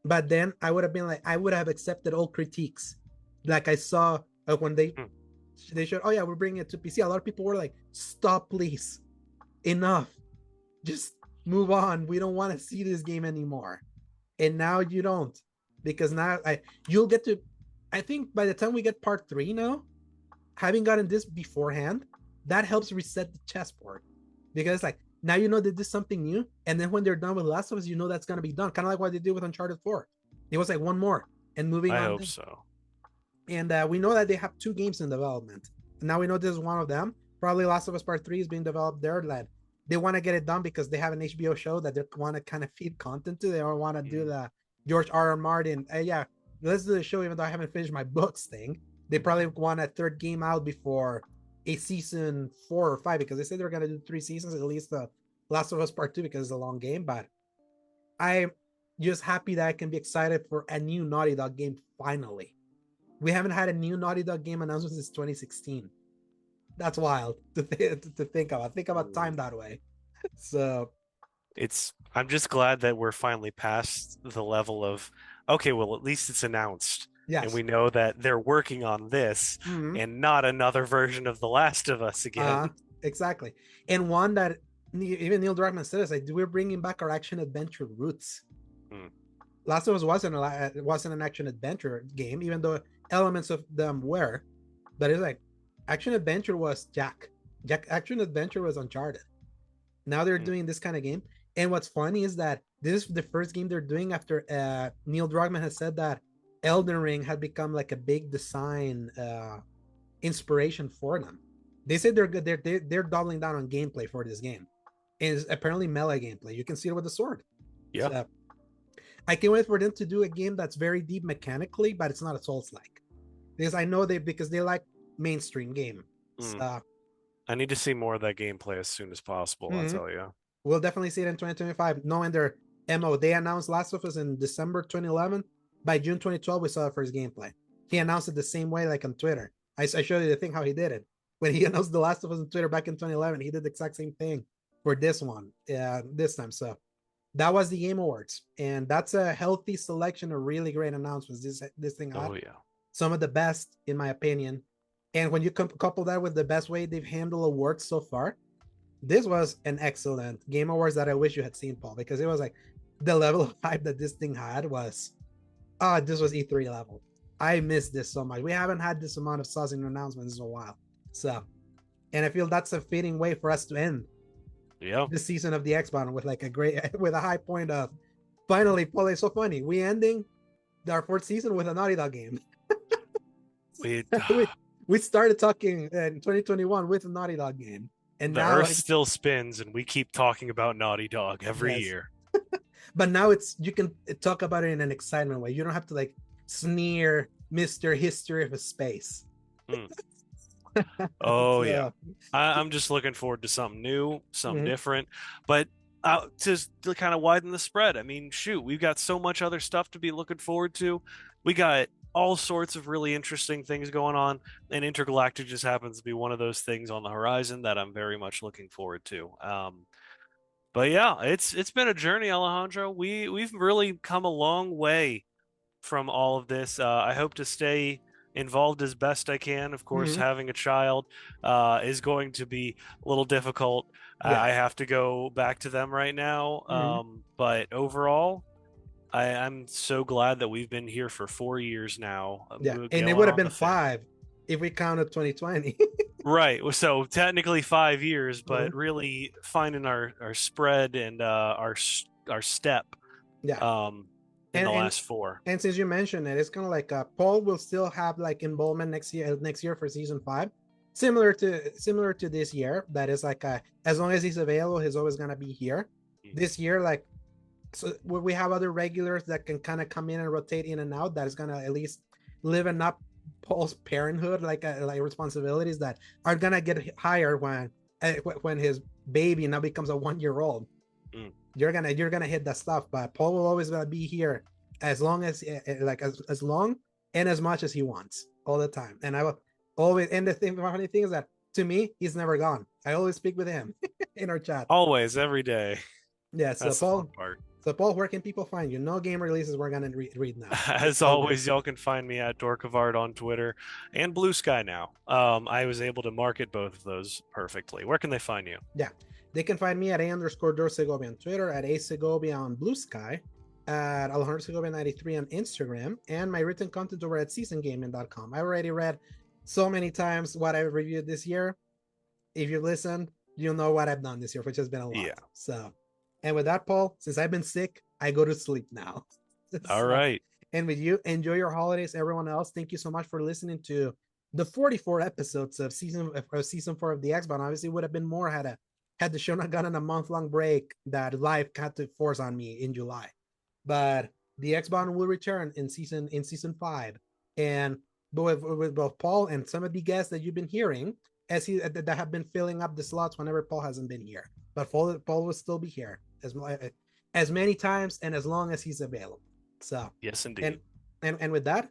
but then I would have been like, I would have accepted all critiques. Like I saw when they showed, oh yeah, we're bringing it to PC. A lot of people were like, stop, please, enough, just move on. We don't want to see this game anymore. And now you don't, because now you'll get to. I think by the time we get Part 3 now, having gotten this beforehand, that helps reset the chessboard, because like now they did something new, and then when they're done with Last of Us, that's gonna be done. Kind of like what they did with Uncharted 4. It was like one more and moving I on. hope so. And we know that they have two games in development. Now we know this is one of them. Probably Last of Us Part 3 is being developed there. That they want to get it done because they have an HBO show that they want to kind of feed content to. They don't want to do the George R. Martin, yeah, let's do the show even though I haven't finished my books thing. They probably want a third game out before a season 4 or 5, because they said they're going to do 3 seasons, at least the Last of Us Part 2, because it's a long game. But I'm just happy that I can be excited for a new Naughty Dog game finally. We haven't had a new Naughty Dog game announcement since 2016. That's wild to think about. Think about time that way. So I'm just glad that we're finally past the level of, okay, well, at least it's announced. And yes. we know that they're working on this Mm-hmm. and not another version of The Last of Us again. Exactly. And one that even Neil Druckmann said is like, we're bringing back our action adventure roots. Hmm. Last of Us wasn't an action adventure game, even though elements of them were. But it's like action adventure was Jack action adventure was Uncharted. Now they're Hmm. doing this kind of game. And what's funny is that this is the first game they're doing after Neil Druckmann has said that Elden Ring had become like a big design inspiration for them. They said they're good. They're doubling down on gameplay for this game. Is apparently melee gameplay. You can see it with the sword. Yeah. So I can't wait for them to do a game that's very deep mechanically, but it's not a Souls-like. Because I know because they like mainstream game. Hmm. So, I need to see more of that gameplay as soon as possible, I'll mm-hmm. tell you. We'll definitely see it in 2025. Knowing their MO, they announced Last of Us in December 2011. By June 2012, we saw the first gameplay. He announced it the same way, like on Twitter. I showed you the thing how he did it. When he announced The Last of Us on Twitter back in 2011, he did the exact same thing for this one, this time. So that was the Game Awards, and that's a healthy selection of really great announcements. This thing had Oh, yeah. some of the best, in my opinion. And when you couple that with the best way they've handled awards so far, this was an excellent Game Awards that I wish you had seen, Paul, because it was like the level of hype that this thing had was, this was E3 level. I miss this so much. We haven't had this amount of saucing announcements in a while. So, and I feel that's a fitting way for us to end Yeah. this season of the Xbox with like with a high point of, finally, Paul, it's so funny. We ending our fourth season with a Naughty Dog game. We, we started talking in 2021 with a Naughty Dog game. And the now, earth like, still spins, and we keep talking about Naughty Dog every yes. year. But now you can talk about it in an excitement way. You don't have to like sneer Mr. History of a Space. Mm. Oh, yeah. So, I'm just looking forward to something new, something mm-hmm. different. But to kind of widen the spread, I mean, shoot, we've got so much other stuff to be looking forward to. We got all sorts of really interesting things going on, and Intergalactic just happens to be one of those things on the horizon that I'm very much looking forward to. But yeah, it's been a journey, Alejandro. We've really come a long way from all of this. I hope to stay involved as best I can. Of course, Hmm. having a child is going to be a little difficult. I Yes. have to go back to them right now. Hmm. But overall, I'm so glad that we've been here for 4 years now, Yeah, and it going would have on been the fifth. 5 if we counted 2020. Right. So technically 5 years, Mhm. but really finding our spread and our step Yeah, um, in and the and last four. and since you mentioned it, it's kind of like Paul will still have like involvement next year for season 5, similar to this year. That is like as long as he's available, he's always gonna be here. This year, like, so we have other regulars that can kind of come in and rotate in and out. That is gonna at least liven up Paul's parenthood, like responsibilities that are gonna get higher when his baby now becomes a 1 year old. Mm. You're gonna hit that stuff, but Paul will always gonna be here as long as like as long and as much as he wants all the time. And I will always. And the funny thing is that to me, he's never gone. I always speak with him in our chat. Always, every day. Yeah. So That's the fun Paul, part. so Paul, where can people find you? No game releases we're gonna read now. It's As all good. always, y'all can find me at Dork of Art on Twitter and BlueSky now. I was able to market both of those perfectly. Where can they find you? Yeah. They can find me at _Dorsegovia on Twitter, at asegovia on BlueSky, at Alejandro Segovia 93 on Instagram, and my written content over at seasongaming.com. I already read so many times what I reviewed this year. If you listen, you'll know what I've done this year, which has been a lot. Yeah. So, and with that, Paul, since I've been sick, I go to sleep now. All So, right. and with you, enjoy your holidays. Everyone else, thank you so much for listening to the 44 episodes of season 4 of the X-Bound. Obviously, would have been more had the show not gotten a month-long break that life had to force on me in July. But the X-Bound will return in season 5, and with both Paul and some of the guests that you've been hearing as he that have been filling up the slots whenever Paul hasn't been here. But Paul will still be here as many times and as long as he's available. So, Yes, and indeed. and with that,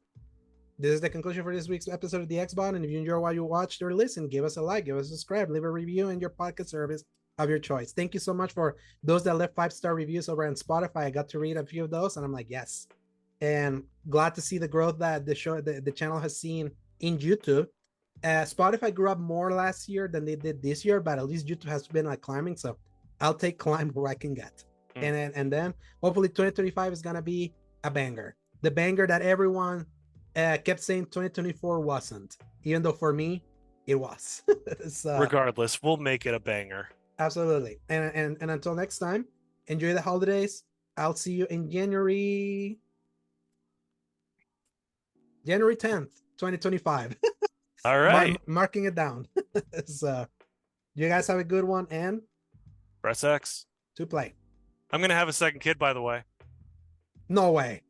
this is the conclusion for this week's episode of the X-Bot. And if you enjoy what you watched or listened, give us a like, give us a subscribe, leave a review in your podcast service of your choice. Thank you so much for those that left 5-star reviews over on Spotify. I got to read a few of those, and I'm like, yes. And glad to see the growth that the channel has seen in YouTube. Spotify grew up more last year than they did this year, but at least YouTube has been like climbing. So I'll take climb where I can get. Mm. And then hopefully 2025 is gonna be a banger. The banger that everyone kept saying 2024 wasn't, even though for me it was. So Regardless, we'll make it a banger. absolutely. And until next time, enjoy the holidays. I'll see you in January 10th, 2025. All right. Marking it down. So you guys have a good one, and Press X. to play. I'm gonna have a second kid, by the way. No way.